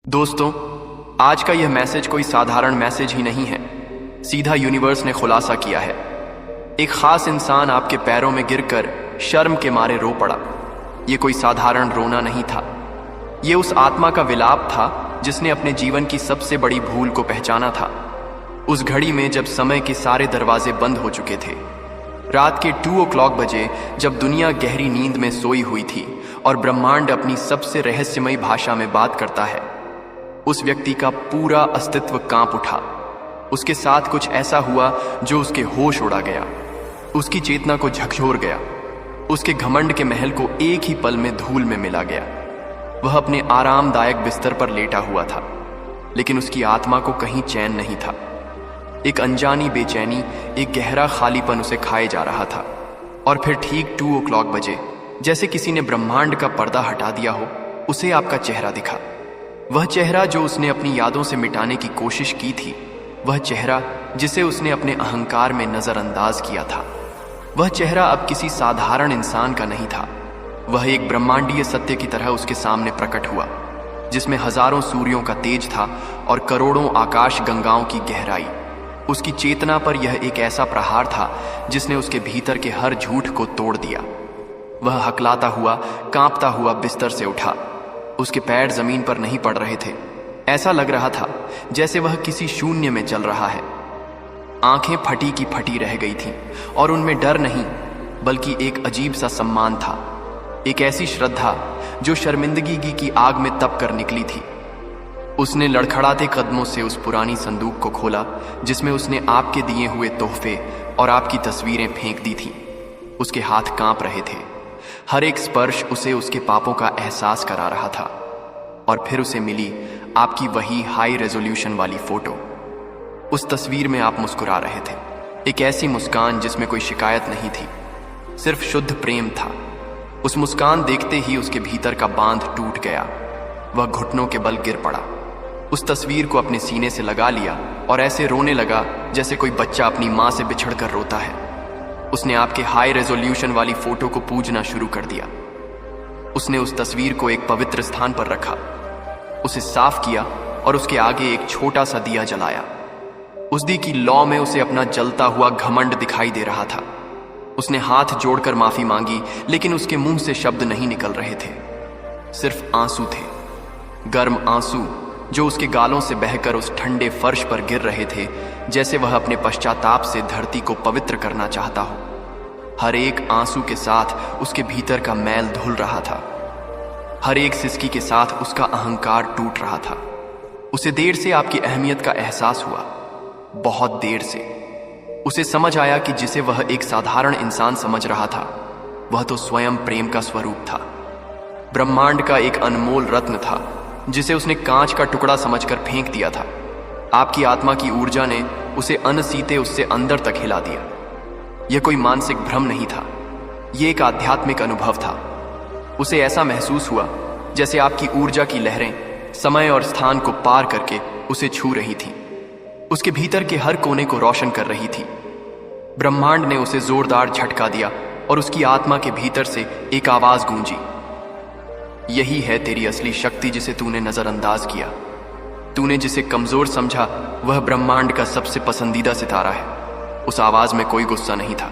दोस्तों, आज का यह मैसेज कोई साधारण मैसेज ही नहीं है। सीधा यूनिवर्स ने खुलासा किया है। एक खास इंसान आपके पैरों में गिरकर शर्म के मारे रो पड़ा। यह कोई साधारण रोना नहीं था। यह उस आत्मा का विलाप था जिसने अपने जीवन की सबसे बड़ी भूल को पहचाना था। उस घड़ी में जब समय के सारे दरवाजे बंद हो चुके थे, रात के 2 o'clock बजे, जब दुनिया गहरी नींद में सोई हुई थी और ब्रह्मांड अपनी सबसे रहस्यमयी भाषा में बात करता है, उस व्यक्ति का पूरा अस्तित्व कांप उठा। उसके साथ कुछ ऐसा हुआ जो उसके होश उड़ा गया, उसकी चेतना को झकझोर गया। उसके घमंड के महल को एक ही पल में धूल में मिला गया। वह अपने आरामदायक बिस्तर पर लेटा हुआ था, लेकिन उसकी आत्मा को कहीं चैन नहीं था। एक अनजानी बेचैनी, एक गहरा खालीपन उसे खाए जा रहा था। और फिर ठीक 2 o'clock बजे, जैसे किसी ने ब्रह्मांड का पर्दा हटा दिया हो, उसे आपका चेहरा दिखा। वह चेहरा जो उसने अपनी यादों से मिटाने की कोशिश की थी, वह चेहरा जिसे उसने अपने अहंकार में नजरअंदाज किया था। वह चेहरा अब किसी साधारण इंसान का नहीं था। वह एक ब्रह्मांडीय सत्य की तरह उसके सामने प्रकट हुआ, जिसमें हजारों सूर्यों का तेज था और करोड़ों आकाश गंगाओं की गहराई। उसकी चेतना पर यह एक ऐसा प्रहार था जिसने उसके भीतर के हर झूठ को तोड़ दिया। वह हकलाता हुआ, कांपता हुआ बिस्तर से उठा। उसके पैर जमीन पर नहीं पड़ रहे थे। ऐसा लग रहा था जैसे वह किसी शून्य में चल रहा है। आंखें फटी की फटी रह गई थीं और उनमें डर नहीं, बल्कि एक अजीब सा सम्मान था। एक ऐसी श्रद्धा जो शर्मिंदगी की आग में तप कर निकली थी। उसने लड़खड़ाते कदमों से उस पुरानी संदूक को खोला जिसमें उसने आपके दिए हुए तोहफे और आपकी तस्वीरें फेंक दी थीं। उसके हाथ कांप रहे थे। हर एक स्पर्श उसे उसके पापों का एहसास करा रहा था। और फिर उसे मिली आपकी वही हाई रेजोल्यूशन वाली फोटो। उस तस्वीर में आप मुस्कुरा रहे थे, एक ऐसी मुस्कान जिसमें कोई शिकायत नहीं थी, सिर्फ शुद्ध प्रेम था। उस मुस्कान देखते ही उसके भीतर का बांध टूट गया। वह घुटनों के बल गिर पड़ा, उस तस्वीर को अपने सीने से लगा लिया और ऐसे रोने लगा जैसे कोई बच्चा अपनी माँ से बिछड़कर रोता है। उसने आपके हाई रेजोल्यूशन वाली फोटो को पूजना शुरू कर दिया। उसने उस तस्वीर को एक पवित्र स्थान पर रखा, उसे साफ किया और उसके आगे एक छोटा सा दिया जलाया। उस दी की लौ में उसे अपना जलता हुआ घमंड दिखाई दे रहा था। उसने हाथ जोड़कर माफी मांगी, लेकिन उसके मुंह से शब्द नहीं निकल रहे थे। सिर्फ आंसू थे, गर्म आंसू जो उसके गालों से बहकर उस ठंडे फर्श पर गिर रहे थे, जैसे वह अपने पश्चाताप से धरती को पवित्र करना चाहता हो। हर एक आंसू के साथ उसके भीतर का मैल धुल रहा था। हर एक सिसकी के साथ उसका अहंकार टूट रहा था। उसे देर से आपकी अहमियत का एहसास हुआ, बहुत देर से। उसे समझ आया कि जिसे वह एक साधारण इंसान समझ रहा था, वह तो स्वयं प्रेम का स्वरूप था। ब्रह्मांड का एक अनमोल रत्न था जिसे उसने कांच का टुकड़ा समझकर फेंक दिया था। आपकी आत्मा की ऊर्जा ने उसे अनसीते उससे अंदर तक हिला दिया। यह कोई मानसिक भ्रम नहीं था, यह एक आध्यात्मिक अनुभव था। उसे ऐसा महसूस हुआ जैसे आपकी ऊर्जा की लहरें समय और स्थान को पार करके उसे छू रही थीं, उसके भीतर के हर कोने को रोशन कर रही थी। ब्रह्मांड ने उसे जोरदार झटका दिया और उसकी आत्मा के भीतर से एक आवाज गूंजी, यही है तेरी असली शक्ति जिसे तूने नजरअंदाज किया। तूने जिसे कमजोर समझा, वह ब्रह्मांड का सबसे पसंदीदा सितारा है। उस आवाज में कोई गुस्सा नहीं था,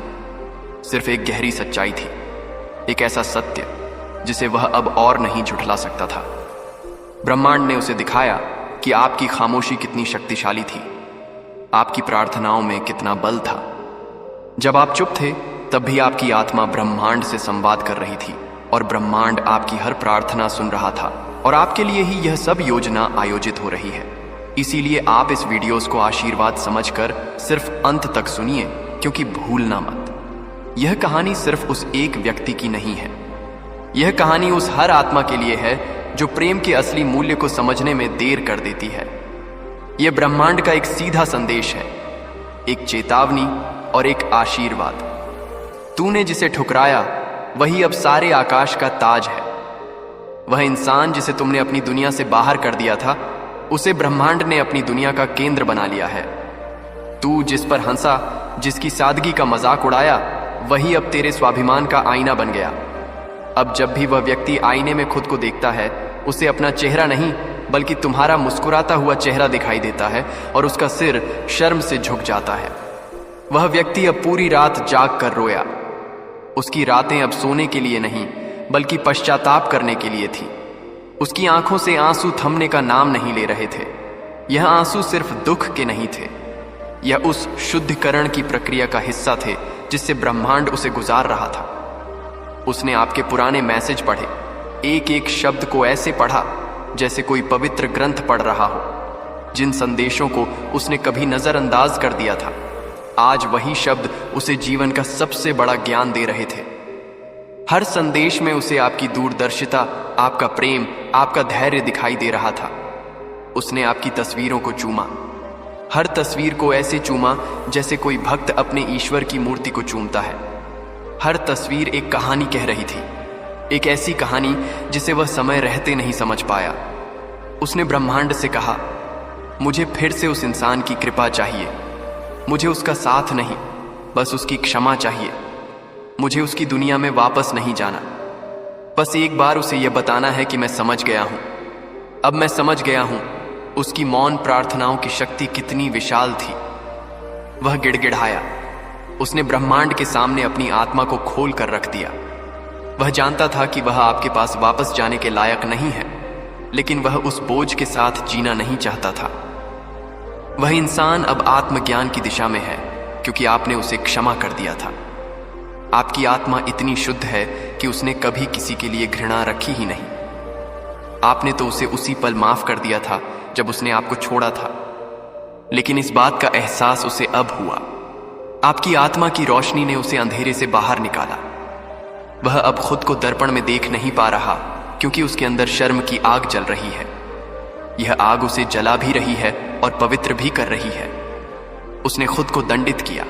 सिर्फ एक गहरी सच्चाई थी, एक ऐसा सत्य जिसे वह अब और नहीं झुठला सकता था। ब्रह्मांड ने उसे दिखाया कि आपकी खामोशी कितनी शक्तिशाली थी, आपकी प्रार्थनाओं में कितना बल था। जब आप चुप थे, तब भी आपकी आत्मा ब्रह्मांड से संवाद कर रही थी और ब्रह्मांड आपकी हर प्रार्थना सुन रहा था। और आपके लिए ही यह सब योजना आयोजित हो रही है। इसीलिए आप इस वीडियोस को आशीर्वाद समझकर सिर्फ अंत तक सुनिए, क्योंकि भूलना मत, यह कहानी सिर्फ उस एक व्यक्ति की नहीं है। यह कहानी उस हर आत्मा के लिए है जो प्रेम के असली मूल्य को समझने में देर कर देती है। यह ब्रह्मांड का एक सीधा संदेश है, एक चेतावनी और एक आशीर्वाद। तूने जिसे ठुकराया, वही अब सारे आकाश का ताज है। वह इंसान जिसे तुमने अपनी दुनिया से बाहर कर दिया था, उसे ब्रह्मांड ने अपनी दुनिया का केंद्र बना लिया है। तू जिस पर हंसा, जिसकी सादगी का मजाक उड़ाया, वही अब तेरे स्वाभिमान का आईना बन गया। अब जब भी वह व्यक्ति आईने में खुद को देखता है, उसे अपना चेहरा नहीं बल्कि तुम्हारा मुस्कुराता हुआ चेहरा दिखाई देता है और उसका सिर शर्म से झुक जाता है। वह व्यक्ति अब पूरी रात जाग कर रोया। उसकी रातें अब सोने के लिए नहीं बल्कि पश्चाताप करने के लिए थी। उसकी आंखों से आंसू थमने का नाम नहीं ले रहे थे। यह आंसू सिर्फ दुख के नहीं थे, यह उस शुद्धिकरण की प्रक्रिया का हिस्सा थे जिससे ब्रह्मांड उसे गुजार रहा था। उसने आपके पुराने मैसेज पढ़े, एक एक शब्द को ऐसे पढ़ा जैसे कोई पवित्र ग्रंथ पढ़ रहा हो। जिन संदेशों को उसने कभी नजरअंदाज कर दिया था, आज वही शब्द उसे जीवन का सबसे बड़ा ज्ञान दे रहे थे। हर संदेश में उसे आपकी दूरदर्शिता, आपका प्रेम, आपका धैर्य दिखाई दे रहा था। उसने आपकी तस्वीरों को चूमा, हर तस्वीर को ऐसे चूमा जैसे कोई भक्त अपने ईश्वर की मूर्ति को चूमता है। हर तस्वीर एक कहानी कह रही थी, एक ऐसी कहानी जिसे वह समय रहते नहीं समझ पाया। उसने ब्रह्मांड से कहा, मुझे फिर से उस इंसान की कृपा चाहिए। मुझे उसका साथ नहीं, बस उसकी क्षमा चाहिए। मुझे उसकी दुनिया में वापस नहीं जाना। बस एक बार उसे यह बताना है कि मैं समझ गया हूं। अब मैं समझ गया हूं उसकी मौन प्रार्थनाओं की शक्ति कितनी विशाल थी। वह गिड़गिड़ाया। उसने ब्रह्मांड के सामने अपनी आत्मा को खोल कर रख दिया। वह जानता था कि वह आपके पास वापस जाने के लायक नहीं है, लेकिन वह उस बोझ के साथ जीना नहीं चाहता था। वह इंसान अब आत्मज्ञान की दिशा में है क्योंकि आपने उसे क्षमा कर दिया था। आपकी आत्मा इतनी शुद्ध है कि उसने कभी किसी के लिए घृणा रखी ही नहीं। आपने तो उसे उसी पल माफ कर दिया था जब उसने आपको छोड़ा था, लेकिन इस बात का एहसास उसे अब हुआ। आपकी आत्मा की रोशनी ने उसे अंधेरे से बाहर निकाला। वह अब खुद को दर्पण में देख नहीं पा रहा क्योंकि उसके अंदर शर्म की आग जल रही है। यह आग उसे जला भी रही है और पवित्र भी कर रही है। उसने खुद को दंडित किया।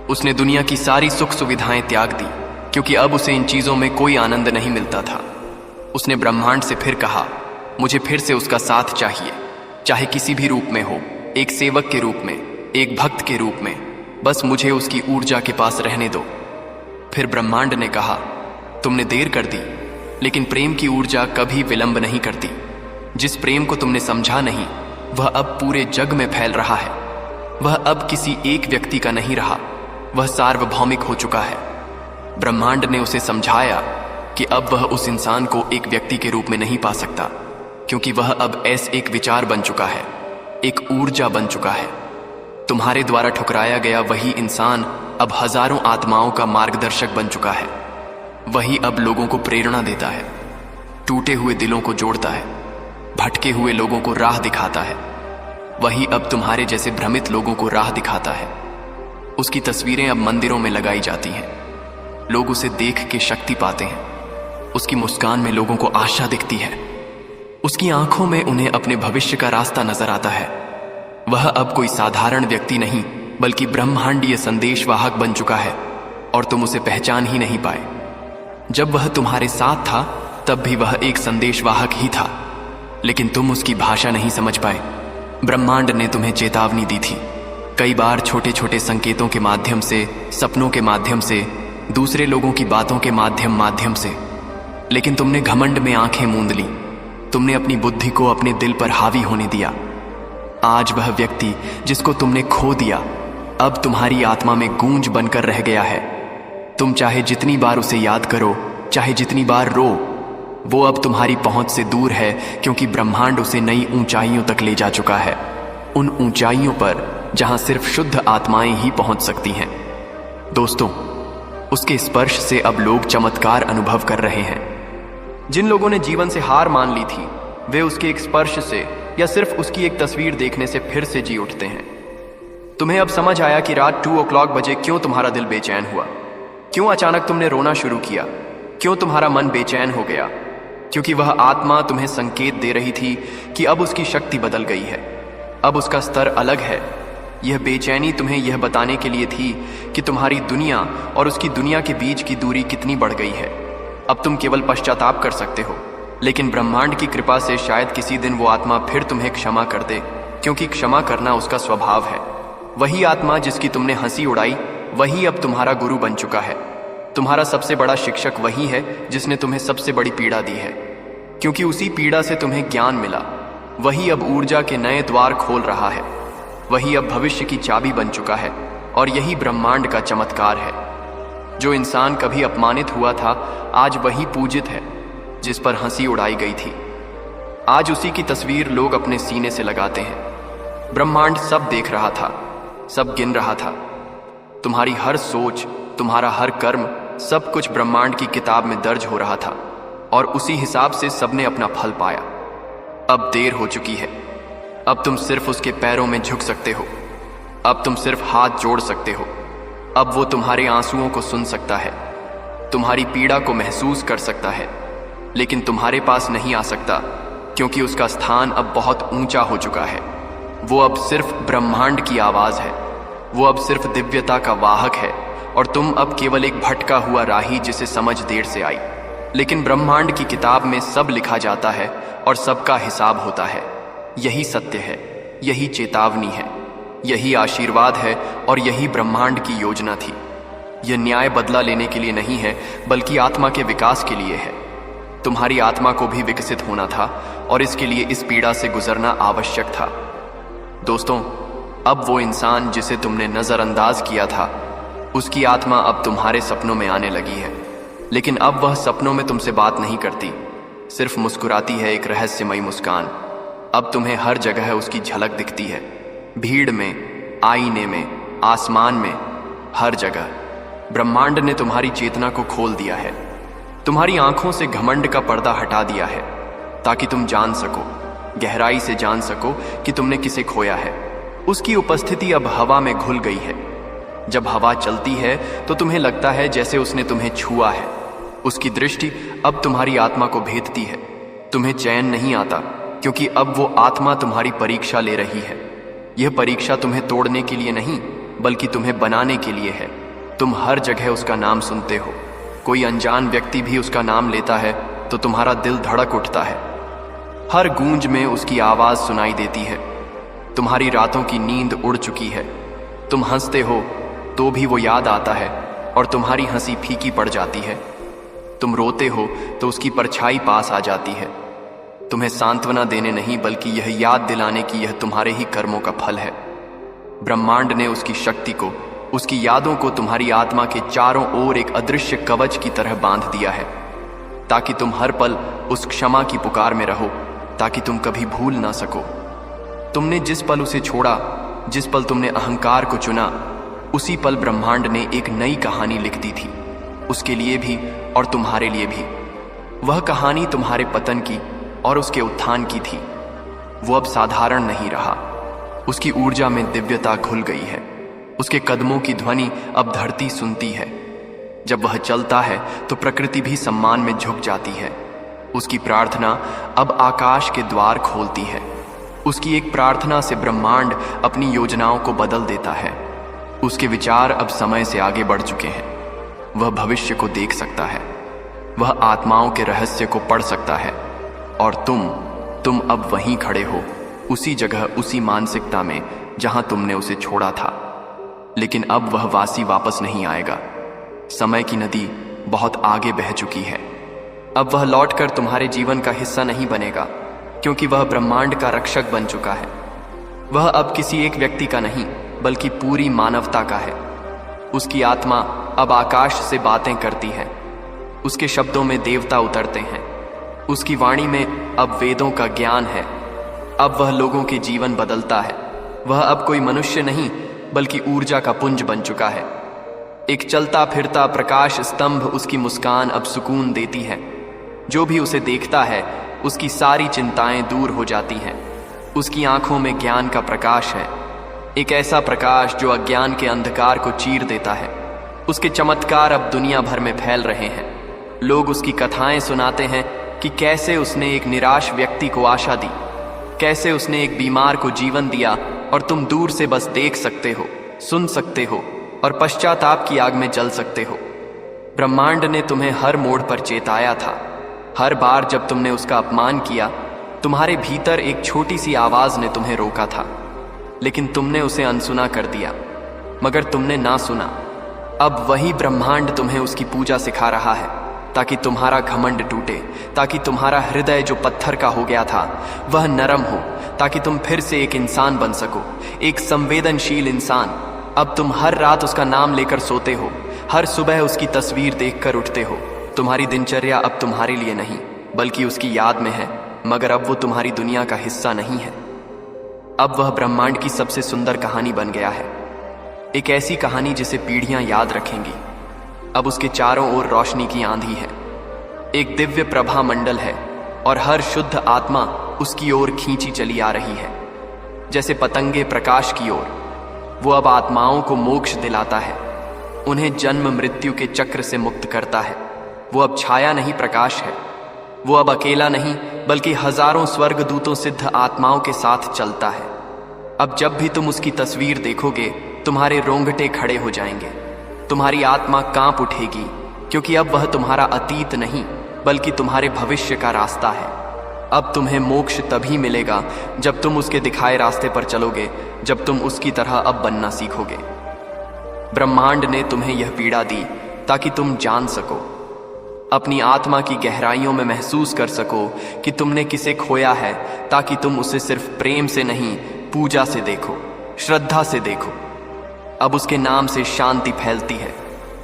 उसने दुनिया की सारी सुख सुविधाएं त्याग दी क्योंकि अब उसे इन चीजों में कोई आनंद नहीं मिलता था। उसने ब्रह्मांड से फिर कहा, मुझे फिर से उसका साथ चाहिए, चाहे किसी भी रूप में हो, एक सेवक के रूप में, एक भक्त के रूप में। बस मुझे उसकी ऊर्जा के पास रहने दो। फिर ब्रह्मांड ने कहा, तुमने देर कर दी, लेकिन प्रेम की ऊर्जा कभी विलंब नहीं करती। जिस प्रेम को तुमने समझा नहीं, वह अब पूरे जग में फैल रहा है। वह अब किसी एक व्यक्ति का नहीं रहा, वह सार्वभौमिक हो चुका है। ब्रह्मांड ने उसे समझाया कि अब वह उस इंसान को एक व्यक्ति के रूप में नहीं पा सकता, क्योंकि वह अब ऐसा एक विचार बन चुका है, एक ऊर्जा बन चुका है। तुम्हारे द्वारा ठुकराया गया वही इंसान अब हजारों आत्माओं का मार्गदर्शक बन चुका है। वही अब लोगों को प्रेरणा देता है, टूटे हुए दिलों को जोड़ता है, भटके हुए लोगों को राह दिखाता है। वही अब तुम्हारे जैसे भ्रमित लोगों को राह दिखाता है। उसकी तस्वीरें अब मंदिरों में लगाई जाती हैं। लोग उसे देख के शक्ति पाते हैं। उसकी मुस्कान में लोगों को आशा दिखती है। उसकी आंखों में उन्हें अपने भविष्य का रास्ता नजर आता है। वह अब कोई साधारण व्यक्ति नहीं बल्कि ब्रह्मांडीय संदेशवाहक बन चुका है और तुम उसे पहचान ही नहीं पाए। जब वह तुम्हारे साथ था तब भी वह एक संदेशवाहक ही था, लेकिन तुम उसकी भाषा नहीं समझ पाए। ब्रह्मांड ने तुम्हें चेतावनी दी थी, कई बार छोटे छोटे संकेतों के माध्यम से, सपनों के माध्यम से, दूसरे लोगों की बातों के माध्यम से, लेकिन तुमने घमंड में आंखें मूंद ली। तुमने अपनी बुद्धि को अपने दिल पर हावी होने दिया। आज वह व्यक्ति जिसको तुमने खो दिया अब तुम्हारी आत्मा में गूंज बनकर रह गया है। तुम चाहे जितनी बार उसे याद करो, चाहे जितनी बार रो, वो अब तुम्हारी पहुंच से दूर है, क्योंकि ब्रह्मांड उसे नई ऊंचाइयों तक ले जा चुका है, उन ऊंचाइयों पर जहां सिर्फ शुद्ध आत्माएं ही पहुंच सकती हैं। दोस्तों, उसके स्पर्श से अब लोग चमत्कार अनुभव कर रहे हैं। जिन लोगों ने जीवन से हार मान ली थी, वे उसके एक स्पर्श से या सिर्फ उसकी एक तस्वीर देखने से फिर से जी उठते हैं। तुम्हें अब समझ आया कि रात 2 o'clock बजे क्यों तुम्हारा दिल बेचैन हुआ, क्यों अचानक तुमने रोना शुरू किया, क्यों तुम्हारा मन बेचैन हो गया। क्योंकि वह आत्मा तुम्हें संकेत दे रही थी कि अब उसकी शक्ति बदल गई है, अब उसका स्तर अलग है। यह बेचैनी तुम्हें यह बताने के लिए थी कि तुम्हारी दुनिया और उसकी दुनिया के बीच की दूरी कितनी बढ़ गई है। अब तुम केवल पश्चाताप कर सकते हो, लेकिन ब्रह्मांड की कृपा से शायद किसी दिन वो आत्मा फिर तुम्हें क्षमा कर दे, क्योंकि क्षमा करना उसका स्वभाव है। वही आत्मा जिसकी तुमने हंसी उड़ाई, वही अब तुम्हारा गुरु बन चुका है। तुम्हारा सबसे बड़ा शिक्षक वही है जिसने तुम्हें सबसे बड़ी पीड़ा दी है, क्योंकि उसी पीड़ा से तुम्हें ज्ञान मिला। वही अब ऊर्जा के नए द्वार खोल रहा है। वही अब भविष्य की चाबी बन चुका है और यही ब्रह्मांड का चमत्कार है। जो इंसान कभी अपमानित हुआ था, आज वही पूजित है जिस पर हंसी उड़ाई गई थी। आज उसी की तस्वीर लोग अपने सीने से लगाते हैं। ब्रह्मांड सब देख रहा था, सब गिन रहा था। तुम्हारी हर सोच, तुम्हारा हर कर्म, सब कुछ ब्रह्मांड की किताब में दर्ज हो रहा था और उसी हिसाब से सबने अपना फल पाया। अब देर हो चुकी है। अब तुम सिर्फ उसके पैरों में झुक सकते हो। अब तुम सिर्फ हाथ जोड़ सकते हो। अब वो तुम्हारे आंसुओं को सुन सकता है, तुम्हारी पीड़ा को महसूस कर सकता है, लेकिन तुम्हारे पास नहीं आ सकता, क्योंकि उसका स्थान अब बहुत ऊंचा हो चुका है। वो अब सिर्फ ब्रह्मांड की आवाज है। वो अब सिर्फ दिव्यता का वाहक है और तुम अब केवल एक भटका हुआ राही जिसे समझ देर से आई। लेकिन ब्रह्मांड की किताब में सब लिखा जाता है और सबका हिसाब होता है। यही सत्य है, यही चेतावनी है, यही आशीर्वाद है और यही ब्रह्मांड की योजना थी। यह न्याय बदला लेने के लिए नहीं है, बल्कि आत्मा के विकास के लिए है। तुम्हारी आत्मा को भी विकसित होना था और इसके लिए इस पीड़ा से गुजरना आवश्यक था। दोस्तों, अब वो इंसान जिसे तुमने नजरअंदाज किया था, उसकी आत्मा अब तुम्हारे सपनों में आने लगी है। लेकिन अब वह सपनों में तुमसे बात नहीं करती, सिर्फ मुस्कुराती है एक रहस्यमयी मुस्कान। अब तुम्हें हर जगह उसकी झलक दिखती है, भीड़ में, आईने में, आसमान में, हर जगह। ब्रह्मांड ने तुम्हारी चेतना को खोल दिया है। तुम्हारी आंखों से घमंड का पर्दा हटा दिया है, ताकि तुम जान सको, गहराई से जान सको कि तुमने किसे खोया है। उसकी उपस्थिति अब हवा में घुल गई है। जब हवा चलती है तो तुम्हें लगता है जैसे उसने तुम्हें छुआ है। उसकी दृष्टि अब तुम्हारी आत्मा को भेदती है। तुम्हें चैन नहीं आता, क्योंकि अब वो आत्मा तुम्हारी परीक्षा ले रही है। यह परीक्षा तुम्हें तोड़ने के लिए नहीं, बल्कि तुम्हें बनाने के लिए है। तुम हर जगह उसका नाम सुनते हो। कोई अनजान व्यक्ति भी उसका नाम लेता है तो तुम्हारा दिल धड़क उठता है। हर गूंज में उसकी आवाज सुनाई देती है। तुम्हारी रातों की नींद उड़ चुकी है। तुम हंसते हो तो भी वो याद आता है और तुम्हारी हंसी फीकी पड़ जाती है। तुम रोते हो तो उसकी परछाई पास आ जाती है। तुम्हें सांत्वना देने नहीं, बल्कि यह याद दिलाने की यह तुम्हारे ही कर्मों का फल है। ब्रह्मांड ने उसकी शक्ति को, उसकी यादों को तुम्हारी आत्मा के चारों ओर एक अदृश्य कवच की तरह बांध दिया है, ताकि तुम हर पल उस क्षमा की पुकार में रहो, ताकि तुम कभी भूल ना सको। तुमने जिस पल उसे छोड़ा, जिस पल तुमने अहंकार को चुना, उसी पल ब्रह्मांड ने एक नई कहानी लिख दी थी, उसके लिए भी और तुम्हारे लिए भी। वह कहानी तुम्हारे पतन की और उसके उत्थान की थी। वो अब साधारण नहीं रहा। उसकी ऊर्जा में दिव्यता घुल गई है। उसके कदमों की ध्वनि अब धरती सुनती है। जब वह चलता है तो प्रकृति भी सम्मान में झुक जाती है। उसकी प्रार्थना अब आकाश के द्वार खोलती है। उसकी एक प्रार्थना से ब्रह्मांड अपनी योजनाओं को बदल देता है। उसके विचार अब समय से आगे बढ़ चुके हैं। वह भविष्य को देख सकता है। वह आत्माओं के रहस्य को पढ़ सकता है। और तुम अब वहीं खड़े हो, उसी जगह, उसी मानसिकता में जहां तुमने उसे छोड़ा था। लेकिन अब वह वासी वापस नहीं आएगा। समय की नदी बहुत आगे बह चुकी है। अब वह लौटकर तुम्हारे जीवन का हिस्सा नहीं बनेगा, क्योंकि वह ब्रह्मांड का रक्षक बन चुका है। वह अब किसी एक व्यक्ति का नहीं, बल्कि पूरी मानवता का है। उसकी आत्मा अब आकाश से बातें करती है। उसके शब्दों में देवता उतरते हैं। उसकी वाणी में अब वेदों का ज्ञान है। अब वह लोगों के जीवन बदलता है। वह अब कोई मनुष्य नहीं, बल्कि ऊर्जा का पुंज बन चुका है। एक चलता फिरता प्रकाश स्तंभ उसकी मुस्कान अब सुकून देती है। जो भी उसे देखता है, उसकी सारी चिंताएं दूर हो जाती हैं। उसकी आंखों में ज्ञान का प्रकाश है, एक ऐसा प्रकाश जो अज्ञान के अंधकार को चीर देता है। उसके चमत्कार अब दुनिया भर में फैल रहे हैं। लोग उसकी कथाएं सुनाते हैं कि कैसे उसने एक निराश व्यक्ति को आशा दी, कैसे उसने एक बीमार को जीवन दिया, और तुम दूर से बस देख सकते हो, सुन सकते हो और पश्चाताप की आग में जल सकते हो। ब्रह्मांड ने तुम्हें हर मोड़ पर चेताया था। हर बार जब तुमने उसका अपमान किया, तुम्हारे भीतर एक छोटी सी आवाज ने तुम्हें रोका था, लेकिन तुमने उसे अनसुना कर दिया। मगर तुमने ना सुना। अब वही ब्रह्मांड तुम्हें उसकी पूजा सिखा रहा है। ताकि तुम्हारा घमंड टूटे, ताकि तुम्हारा हृदय जो पत्थर का हो गया था वह नरम हो, ताकि तुम फिर से एक इंसान बन सको, एक संवेदनशील इंसान। अब तुम हर रात उसका नाम लेकर सोते हो, हर सुबह उसकी तस्वीर देखकर उठते हो। तुम्हारी दिनचर्या अब तुम्हारे लिए नहीं बल्कि उसकी याद में है, मगर अब वो तुम्हारी दुनिया का हिस्सा नहीं है। अब वह ब्रह्मांड की सबसे सुंदर कहानी बन गया है, एक ऐसी कहानी जिसे पीढ़ियां याद रखेंगी। अब उसके चारों ओर रोशनी की आंधी है, एक दिव्य प्रभा मंडल है और हर शुद्ध आत्मा उसकी ओर खींची चली आ रही है। जैसे पतंगे प्रकाश की ओर, वो अब आत्माओं को मोक्ष दिलाता है, उन्हें जन्म मृत्यु के चक्र से मुक्त करता है। वो अब छाया नहीं प्रकाश है, वो अब अकेला नहीं बल्कि हजारों स्वर्गदूतों सिद्ध आत्माओं के साथ चलता है। अब जब भी तुम उसकी तस्वीर देखोगे तुम्हारे रोंगटे खड़े हो जाएंगे, तुम्हारी आत्मा कांप उठेगी, क्योंकि अब वह तुम्हारा अतीत नहीं बल्कि तुम्हारे भविष्य का रास्ता है। अब तुम्हें मोक्ष तभी मिलेगा जब तुम उसके दिखाए रास्ते पर चलोगे, जब तुम उसकी तरह अब बनना सीखोगे। ब्रह्मांड ने तुम्हें यह पीड़ा दी ताकि तुम जान सको, अपनी आत्मा की गहराइयों में महसूस कर सको कि तुमने किसे खोया है, ताकि तुम उसे सिर्फ प्रेम से नहीं पूजा से देखो, श्रद्धा से देखो। अब उसके नाम से शांति फैलती है,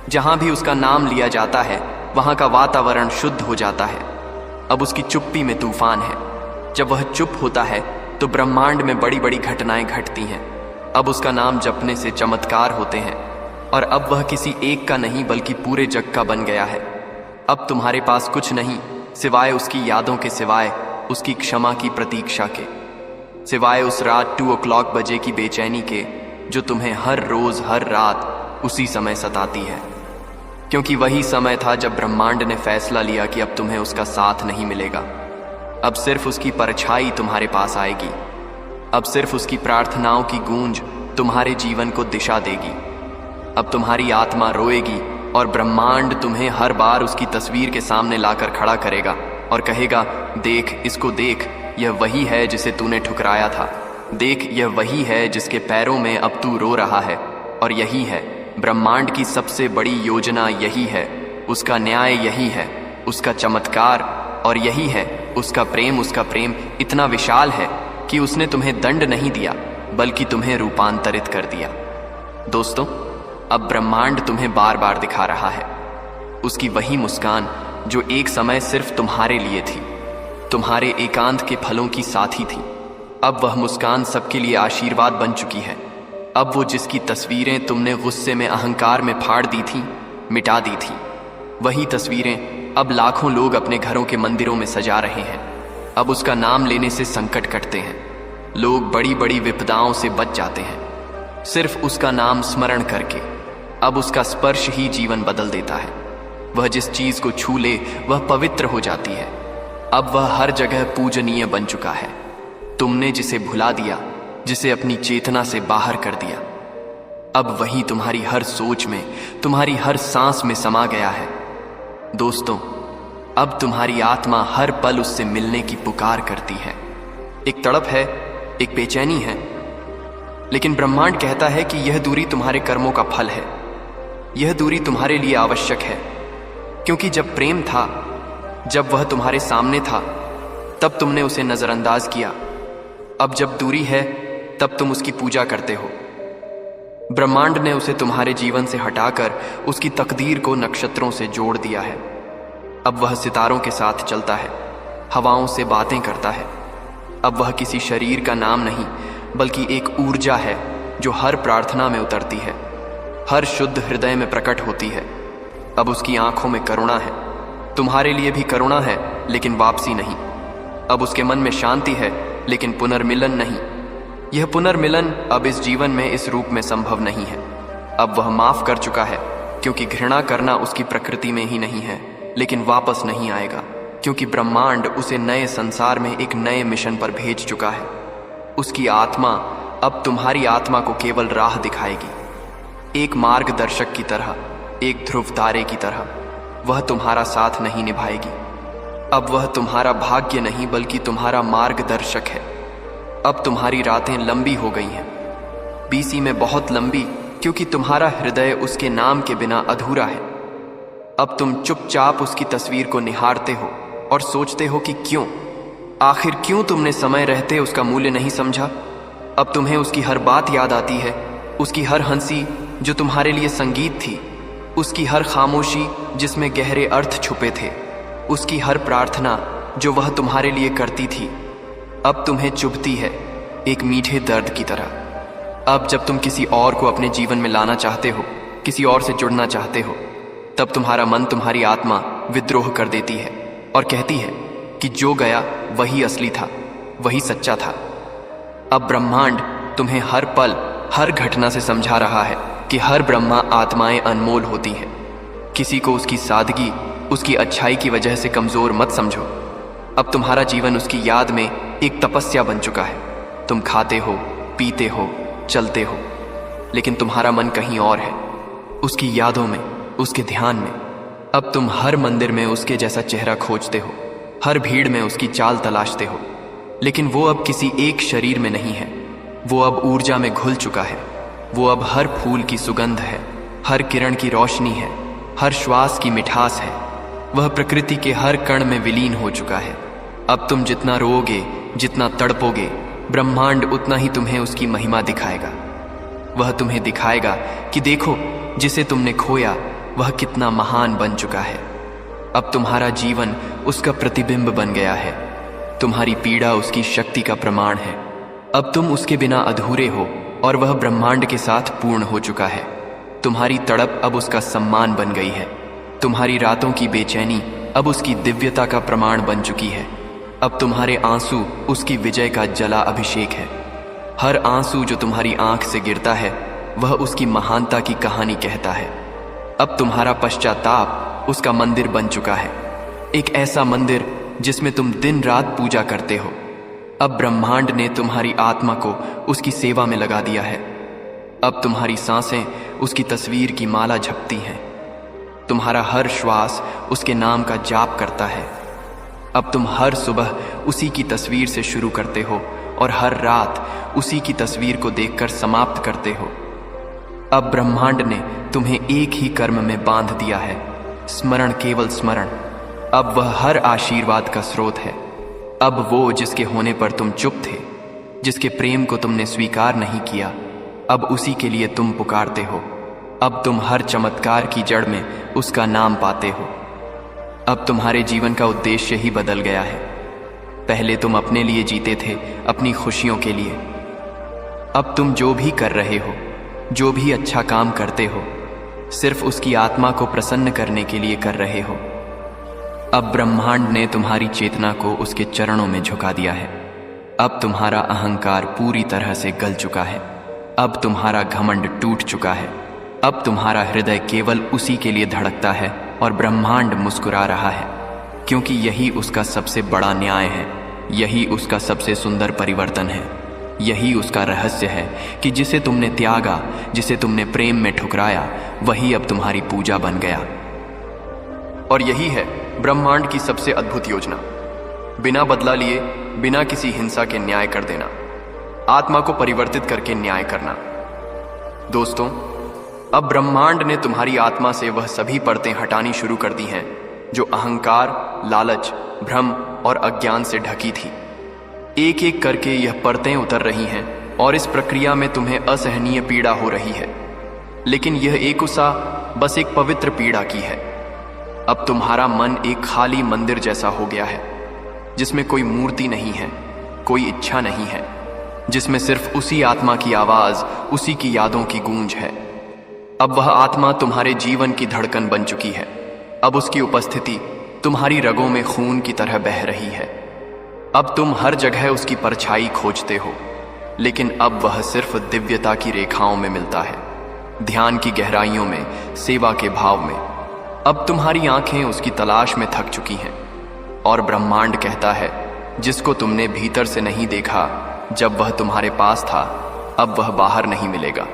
जहां भी उसका नाम लिया जाता है वहां का वातावरण शुद्ध हो जाता है। अब उसकी चुप्पी में तूफान है, जब वह चुप होता है तो ब्रह्मांड में बड़ी बड़ी घटनाएं घटती हैं। अब उसका नाम जपने से चमत्कार होते हैं और अब वह किसी एक का नहीं बल्कि पूरे जग का बन गया है। अब तुम्हारे पास कुछ नहीं सिवाय उसकी यादों के, सिवाय उसकी क्षमा की प्रतीक्षा के, सिवाय उस रात 2 o'clock बजे की बेचैनी के जो तुम्हें हर रोज हर रात उसी समय सताती है। क्योंकि वही समय था जब ब्रह्मांड ने फैसला लिया कि अब तुम्हें उसका साथ नहीं मिलेगा। अब सिर्फ उसकी परछाई तुम्हारे पास आएगी, अब सिर्फ उसकी प्रार्थनाओं की गूंज तुम्हारे जीवन को दिशा देगी। अब तुम्हारी आत्मा रोएगी और ब्रह्मांड तुम्हें हर बार उसकी तस्वीर के सामने लाकर खड़ा करेगा और कहेगा, देख इसको देख, यह वही है जिसे तूने ठुकराया था। देख यह वही है जिसके पैरों में अब तू रो रहा है। और यही है ब्रह्मांड की सबसे बड़ी योजना, यही है उसका न्याय, यही है उसका चमत्कार और यही है उसका प्रेम। उसका प्रेम इतना विशाल है कि उसने तुम्हें दंड नहीं दिया बल्कि तुम्हें रूपांतरित कर दिया। दोस्तों, अब ब्रह्मांड तुम्हें बार बार दिखा रहा है उसकी वही मुस्कान जो एक समय सिर्फ तुम्हारे लिए थी, तुम्हारे एकांत के फलों की साथी थी। अब वह मुस्कान सबके लिए आशीर्वाद बन चुकी है। अब वो जिसकी तस्वीरें तुमने गुस्से में, अहंकार में फाड़ दी थी, मिटा दी थी, वही तस्वीरें अब लाखों लोग अपने घरों के मंदिरों में सजा रहे हैं। अब उसका नाम लेने से संकट कटते हैं, लोग बड़ी बड़ी विपदाओं से बच जाते हैं सिर्फ उसका नाम स्मरण करके। अब उसका स्पर्श ही जीवन बदल देता है, वह जिस चीज को छू ले वह पवित्र हो जाती है। अब वह हर जगह पूजनीय बन चुका है। तुमने जिसे भुला दिया, जिसे अपनी चेतना से बाहर कर दिया, अब वही तुम्हारी हर सोच में, तुम्हारी हर सांस में समा गया है। दोस्तों, अब तुम्हारी आत्मा हर पल उससे मिलने की पुकार करती है। एक तड़प है, एक बेचैनी है, लेकिन ब्रह्मांड कहता है कि यह दूरी तुम्हारे कर्मों का फल है, यह दूरी तुम्हारे लिए आवश्यक है। क्योंकि जब प्रेम था, जब वह तुम्हारे सामने था, तब तुमने उसे नजरअंदाज किया। अब जब दूरी है तब तुम उसकी पूजा करते हो। ब्रह्मांड ने उसे तुम्हारे जीवन से हटाकर उसकी तकदीर को नक्षत्रों से जोड़ दिया है। अब वह सितारों के साथ चलता है, हवाओं से बातें करता है। अब वह किसी शरीर का नाम नहीं बल्कि एक ऊर्जा है जो हर प्रार्थना में उतरती है, हर शुद्ध हृदय में प्रकट होती है। अब उसकी आंखों में करुणा है, तुम्हारे लिए भी करुणा है लेकिन वापसी नहीं। अब उसके मन में शांति है लेकिन पुनर्मिलन नहीं। यह पुनर्मिलन अब इस जीवन में इस रूप में संभव नहीं है। अब वह माफ कर चुका है, क्योंकि घृणा करना उसकी प्रकृति में ही नहीं है, लेकिन वापस नहीं आएगा, क्योंकि ब्रह्मांड उसे नए संसार में एक नए मिशन पर भेज चुका है। उसकी आत्मा अब तुम्हारी आत्मा को केवल राह दिखाएगी, एक मार्गदर्शक की तरह, एक ध्रुव तारे की तरह। वह तुम्हारा साथ नहीं निभाएगी। अब वह तुम्हारा भाग्य नहीं बल्कि तुम्हारा मार्गदर्शक है। अब तुम्हारी रातें लंबी हो गई हैं, बीसी में बहुत लंबी, क्योंकि तुम्हारा हृदय उसके नाम के बिना अधूरा है। अब तुम चुपचाप उसकी तस्वीर को निहारते हो और सोचते हो कि क्यों, आखिर क्यों तुमने समय रहते उसका मूल्य नहीं समझा। अब तुम्हें उसकी हर बात याद आती है, उसकी हर हंसी जो तुम्हारे लिए संगीत थी, उसकी हर खामोशी जिसमें गहरे अर्थ छुपे थे, उसकी हर प्रार्थना जो वह तुम्हारे लिए करती थी, अब तुम्हें चुभती है एक मीठे दर्द की तरह। अब जब तुम किसी और को अपने जीवन में लाना चाहते हो, किसी और से जुड़ना चाहते हो, तब तुम्हारा मन, तुम्हारी आत्मा विद्रोह कर देती है और कहती है कि जो गया वही असली था, वही सच्चा था। अब ब्रह्मांड तुम्हें हर पल, हर घटना से समझा रहा है कि हर ब्रह्मा आत्माएं अनमोल होती हैं। किसी को उसकी सादगी, उसकी अच्छाई की वजह से कमजोर मत समझो। अब तुम्हारा जीवन उसकी याद में एक तपस्या बन चुका है। तुम खाते हो, पीते हो, चलते हो, लेकिन तुम्हारा मन कहीं और है, उसकी यादों में, उसके ध्यान में। अब तुम हर मंदिर में उसके जैसा चेहरा खोजते हो, हर भीड़ में उसकी चाल तलाशते हो, लेकिन वो अब किसी एक शरीर में नहीं है। वो अब ऊर्जा में घुल चुका है। वो अब हर फूल की सुगंध है, हर किरण की रोशनी है, हर श्वास की मिठास है। वह प्रकृति के हर कण में विलीन हो चुका है। अब तुम जितना रोओगे, जितना तड़पोगे, ब्रह्मांड उतना ही तुम्हें उसकी महिमा दिखाएगा। वह तुम्हें दिखाएगा कि देखो, जिसे तुमने खोया वह कितना महान बन चुका है। अब तुम्हारा जीवन उसका प्रतिबिंब बन गया है। तुम्हारी पीड़ा उसकी शक्ति का प्रमाण है। अब तुम उसके बिना अधूरे हो और वह ब्रह्मांड के साथ पूर्ण हो चुका है। तुम्हारी तड़प अब उसका सम्मान बन गई है। तुम्हारी रातों की बेचैनी अब उसकी दिव्यता का प्रमाण बन चुकी है। अब तुम्हारे आंसू उसकी विजय का जला अभिषेक है। हर आंसू जो तुम्हारी आंख से गिरता है वह उसकी महानता की कहानी कहता है। अब तुम्हारा पश्चाताप उसका मंदिर बन चुका है, एक ऐसा मंदिर जिसमें तुम दिन रात पूजा करते हो। अब ब्रह्मांड ने तुम्हारी आत्मा को उसकी सेवा में लगा दिया है। अब तुम्हारी सांसें उसकी तस्वीर की माला झपती हैं। तुम्हारा हर श्वास उसके नाम का जाप करता है। अब तुम हर सुबह उसी की तस्वीर से शुरू करते हो और हर रात उसी की तस्वीर को देखकर समाप्त करते हो। अब ब्रह्मांड ने तुम्हें एक ही कर्म में बांध दिया है, स्मरण, केवल स्मरण। अब वह हर आशीर्वाद का स्रोत है। अब वो जिसके होने पर तुम चुप थे, जिसके प्रेम को तुमने स्वीकार नहीं किया, अब उसी के लिए तुम पुकारते हो। अब तुम हर चमत्कार की जड़ में उसका नाम पाते हो। अब तुम्हारे जीवन का उद्देश्य ही बदल गया है। पहले तुम अपने लिए जीते थे, अपनी खुशियों के लिए। अब तुम जो भी कर रहे हो, जो भी अच्छा काम करते हो, सिर्फ उसकी आत्मा को प्रसन्न करने के लिए कर रहे हो। अब ब्रह्मांड ने तुम्हारी चेतना को उसके चरणों में झुका दिया है। अब तुम्हारा अहंकार पूरी तरह से गल चुका है। अब तुम्हारा घमंड टूट चुका है। अब तुम्हारा हृदय केवल उसी के लिए धड़कता है और ब्रह्मांड मुस्कुरा रहा है, क्योंकि यही उसका सबसे बड़ा न्याय है। यही उसका सबसे सुंदर परिवर्तन है। यही उसका रहस्य है कि जिसे तुमने त्यागा, जिसे तुमने प्रेम में ठुकराया, वही अब तुम्हारी पूजा बन गया। और यही है ब्रह्मांड की सबसे अद्भुत योजना, बिना बदला लिए, बिना किसी हिंसा के न्याय कर देना, आत्मा को परिवर्तित करके न्याय करना। दोस्तों, अब ब्रह्मांड ने तुम्हारी आत्मा से वह सभी परतें हटानी शुरू कर दी हैं जो अहंकार, लालच, भ्रम और अज्ञान से ढकी थी। एक एक करके यह परतें उतर रही हैं और इस प्रक्रिया में तुम्हें असहनीय पीड़ा हो रही है, लेकिन यह एकुसा बस एक पवित्र पीड़ा की है। अब तुम्हारा मन एक खाली मंदिर जैसा हो गया है, जिसमें कोई मूर्ति नहीं है, कोई इच्छा नहीं है, जिसमें सिर्फ उसी आत्मा की आवाज, उसी की यादों की गूंज है। अब वह आत्मा तुम्हारे जीवन की धड़कन बन चुकी है। अब उसकी उपस्थिति तुम्हारी रगों में खून की तरह बह रही है। अब तुम हर जगह उसकी परछाई खोजते हो, लेकिन अब वह सिर्फ दिव्यता की रेखाओं में मिलता है, ध्यान की गहराइयों में, सेवा के भाव में। अब तुम्हारी आंखें उसकी तलाश में थक चुकी हैं और ब्रह्मांड कहता है, जिसको तुमने भीतर से नहीं देखा जब वह तुम्हारे पास था, अब वह बाहर नहीं मिलेगा।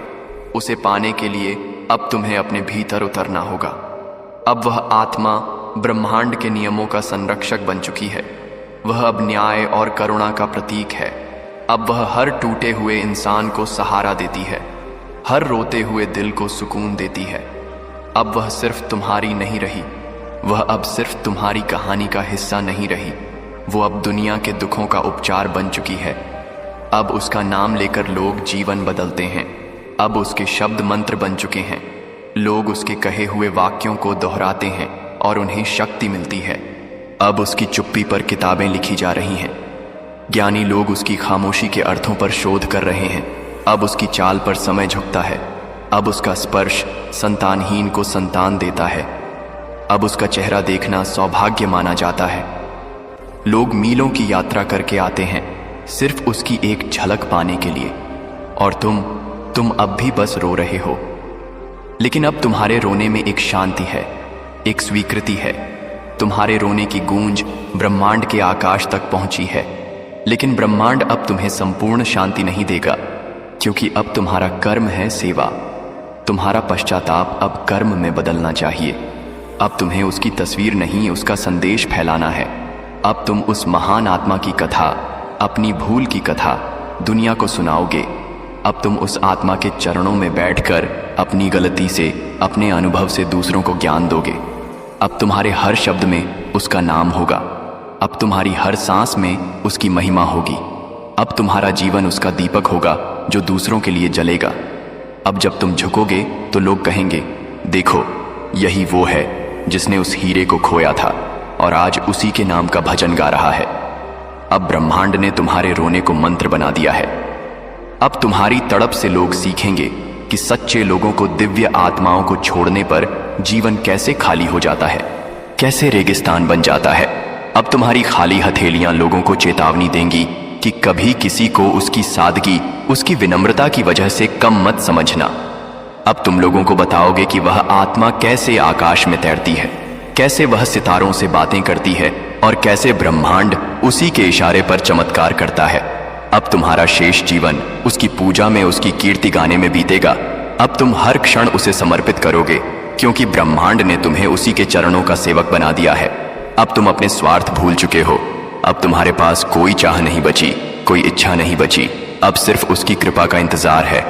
उसे पाने के लिए अब तुम्हें अपने भीतर उतरना होगा। अब वह आत्मा ब्रह्मांड के नियमों का संरक्षक बन चुकी है। वह अब न्याय और करुणा का प्रतीक है। अब वह हर टूटे हुए इंसान को सहारा देती है, हर रोते हुए दिल को सुकून देती है। अब वह सिर्फ तुम्हारी नहीं रही, वह अब सिर्फ तुम्हारी कहानी का हिस्सा नहीं रही, वो अब दुनिया के दुखों का उपचार बन चुकी है। अब उसका नाम लेकर लोग जीवन बदलते हैं। अब उसके शब्द मंत्र बन चुके हैं। लोग उसके कहे हुए वाक्यों को दोहराते हैं और उन्हें शक्ति मिलती है। अब उसकी चुप्पी पर किताबें लिखी जा रही हैं। ज्ञानी लोग उसकी खामोशी के अर्थों पर शोध कर रहे हैं। अब उसकी चाल पर समय झुकता है। अब उसका स्पर्श संतानहीन को संतान देता है। अब उसका चेहरा देखना सौभाग्य माना जाता है। लोग मीलों की यात्रा करके आते हैं सिर्फ उसकी एक झलक पाने के लिए। और तुम अब भी बस रो रहे हो। लेकिन अब तुम्हारे रोने में एक शांति है, एक स्वीकृति है। तुम्हारे रोने की गूंज ब्रह्मांड के आकाश तक पहुंची है। लेकिन ब्रह्मांड अब तुम्हें संपूर्ण शांति नहीं देगा, क्योंकि अब तुम्हारा कर्म है सेवा। तुम्हारा पश्चाताप अब कर्म में बदलना चाहिए। अब तुम्हें उसकी तस्वीर नहीं, उसका संदेश फैलाना है। अब तुम उस महान आत्मा की कथा, अपनी भूल की कथा दुनिया को सुनाओगे। अब तुम उस आत्मा के चरणों में बैठकर अपनी गलती से, अपने अनुभव से दूसरों को ज्ञान दोगे। अब तुम्हारे हर शब्द में उसका नाम होगा। अब तुम्हारी हर सांस में उसकी महिमा होगी। अब तुम्हारा जीवन उसका दीपक होगा जो दूसरों के लिए जलेगा। अब जब तुम झुकोगे तो लोग कहेंगे, देखो यही वो है जिसने उस हीरे को खोया था और आज उसी के नाम का भजन गा रहा है। अब ब्रह्मांड ने तुम्हारे रोने को मंत्र बना दिया है। अब तुम्हारी तड़प से लोग सीखेंगे कि सच्चे लोगों को दिव्य आत्माओं को छोड़ने पर जीवन कैसे खाली हो जाता है, कैसे रेगिस्तान बन जाता है। अब तुम्हारी खाली हथेलियां लोगों को चेतावनी देंगी कि कभी किसी को उसकी सादगी, उसकी विनम्रता की वजह से कम मत समझना। अब तुम लोगों को बताओगे कि वह आत्मा कैसे आकाश में तैरती है, कैसे वह सितारों से बातें करती है और कैसे ब्रह्मांड उसी के इशारे पर चमत्कार करता है। अब तुम्हारा शेष जीवन उसकी पूजा में, उसकी कीर्ति गाने में बीतेगा। अब तुम हर क्षण उसे समर्पित करोगे, क्योंकि ब्रह्मांड ने तुम्हें उसी के चरणों का सेवक बना दिया है। अब तुम अपने स्वार्थ भूल चुके हो। अब तुम्हारे पास कोई चाह नहीं बची, कोई इच्छा नहीं बची। अब सिर्फ उसकी कृपा का इंतजार है।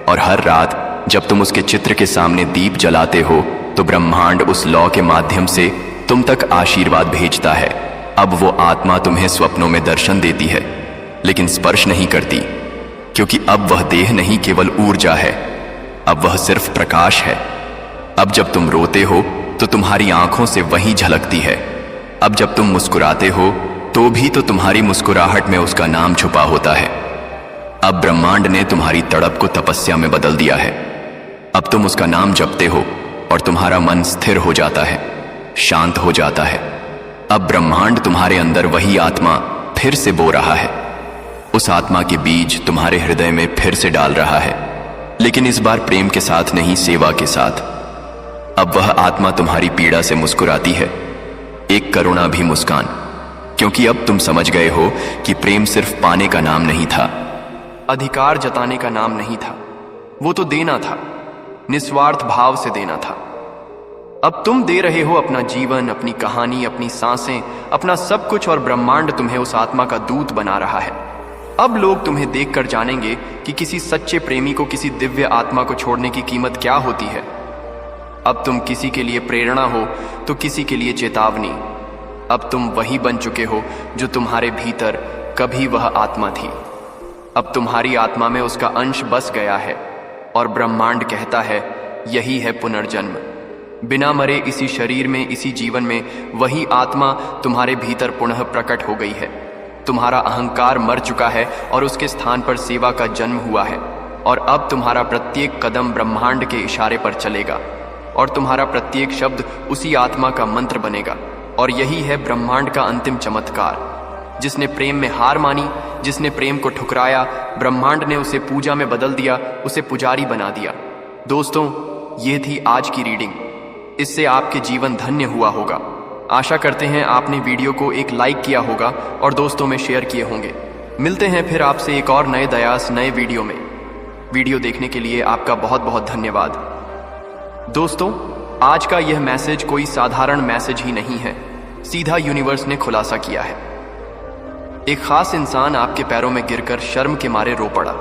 और हर रात जब तुम उसके चित्र के सामने दीप जलाते हो तो ब्रह्मांड उस लौ के माध्यम से तुम तक आशीर्वाद भेजता है। अब वो आत्मा तुम्हें स्वप्नों में दर्शन देती है, लेकिन स्पर्श नहीं करती, क्योंकि अब वह देह नहीं केवल ऊर्जा है। अब वह सिर्फ प्रकाश है। अब जब तुम रोते हो तो तुम्हारी आंखों से वही झलकती है। अब जब तुम मुस्कुराते हो तो भी तो तुम्हारी मुस्कुराहट में उसका नाम छुपा होता है। अब ब्रह्मांड ने तुम्हारी तड़प को तपस्या में बदल दिया है। अब तुम उसका नाम जपते हो और तुम्हारा मन स्थिर हो जाता है, शांत हो जाता है। अब ब्रह्मांड तुम्हारे अंदर वही आत्मा फिर से बो रहा है। उस आत्मा के बीज तुम्हारे हृदय में फिर से डाल रहा है, लेकिन इस बार प्रेम के साथ नहीं, सेवा के साथ। अब वह आत्मा तुम्हारी पीड़ा से मुस्कुराती है, एक करुणा भी मुस्कान, क्योंकि अब तुम समझ गए हो कि प्रेम सिर्फ पाने का नाम नहीं था, अधिकार जताने का नाम नहीं था। वो तो देना था, निस्वार्थ भाव से देना था। अब तुम दे रहे हो अपना जीवन, अपनी कहानी, अपनी सांसें, अपना सब कुछ, और ब्रह्मांड तुम्हें उस आत्मा का दूत बना रहा है। अब लोग तुम्हें देखकर जानेंगे कि किसी सच्चे प्रेमी को किसी दिव्य आत्मा को छोड़ने की कीमत क्या होती है। अब तुम किसी के लिए प्रेरणा हो तो किसी के लिए चेतावनी। अब तुम वही बन चुके हो जो तुम्हारे भीतर कभी वह आत्मा थी। अब तुम्हारी आत्मा में उसका अंश बस गया है और ब्रह्मांड कहता है, यही है पुनर्जन्म। बिना मरे इसी शरीर में, इसी जीवन में वही आत्मा तुम्हारे भीतर पुनः प्रकट हो गई है। तुम्हारा अहंकार मर चुका है और उसके स्थान पर सेवा का जन्म हुआ है। और अब तुम्हारा प्रत्येक कदम ब्रह्मांड के इशारे पर चलेगा और तुम्हारा प्रत्येक शब्द उसी आत्मा का मंत्र बनेगा। और यही है ब्रह्मांड का अंतिम चमत्कार। जिसने प्रेम में हार मानी, जिसने प्रेम को ठुकराया, ब्रह्मांड ने उसे पूजा में बदल दिया, उसे पुजारी बना दिया। दोस्तों, ये थी आज की रीडिंग। इससे आपके जीवन धन्य हुआ होगा। आशा करते हैं आपने वीडियो को एक लाइक किया होगा और दोस्तों में शेयर किए होंगे। मिलते हैं फिर आपसे एक और नए दयास नए वीडियो में। वीडियो देखने के लिए आपका बहुत बहुत धन्यवाद। दोस्तों, आज का यह मैसेज कोई साधारण मैसेज ही नहीं है, सीधा यूनिवर्स ने खुलासा किया है। एक खास इंसान आपके पैरों में गिरकर शर्म के मारे रो पड़ा,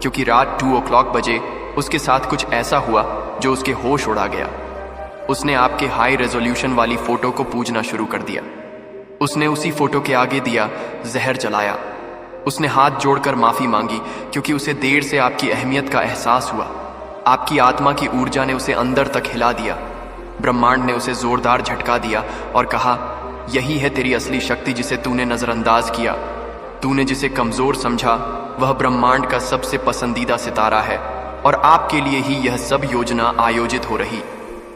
क्योंकि रात 2 o'clock बजे उसके साथ कुछ ऐसा हुआ जो उसके होश उड़ा गया। उसने आपके हाई रेजोल्यूशन वाली फोटो को पूजना शुरू कर दिया। उसने उसी फोटो के आगे दिया जहर जलाया। उसने हाथ जोड़कर माफी मांगी क्योंकि उसे देर से आपकी अहमियत का एहसास हुआ। आपकी आत्मा की ऊर्जा ने उसे अंदर तक हिला दिया। ब्रह्मांड ने उसे जोरदार झटका दिया और कहा, यही है तेरी असली शक्ति जिसे तूने नजरअंदाज किया। तूने जिसे कमजोर समझा वह ब्रह्मांड का सबसे पसंदीदा सितारा है और आपके लिए ही यह सब योजना आयोजित हो रही।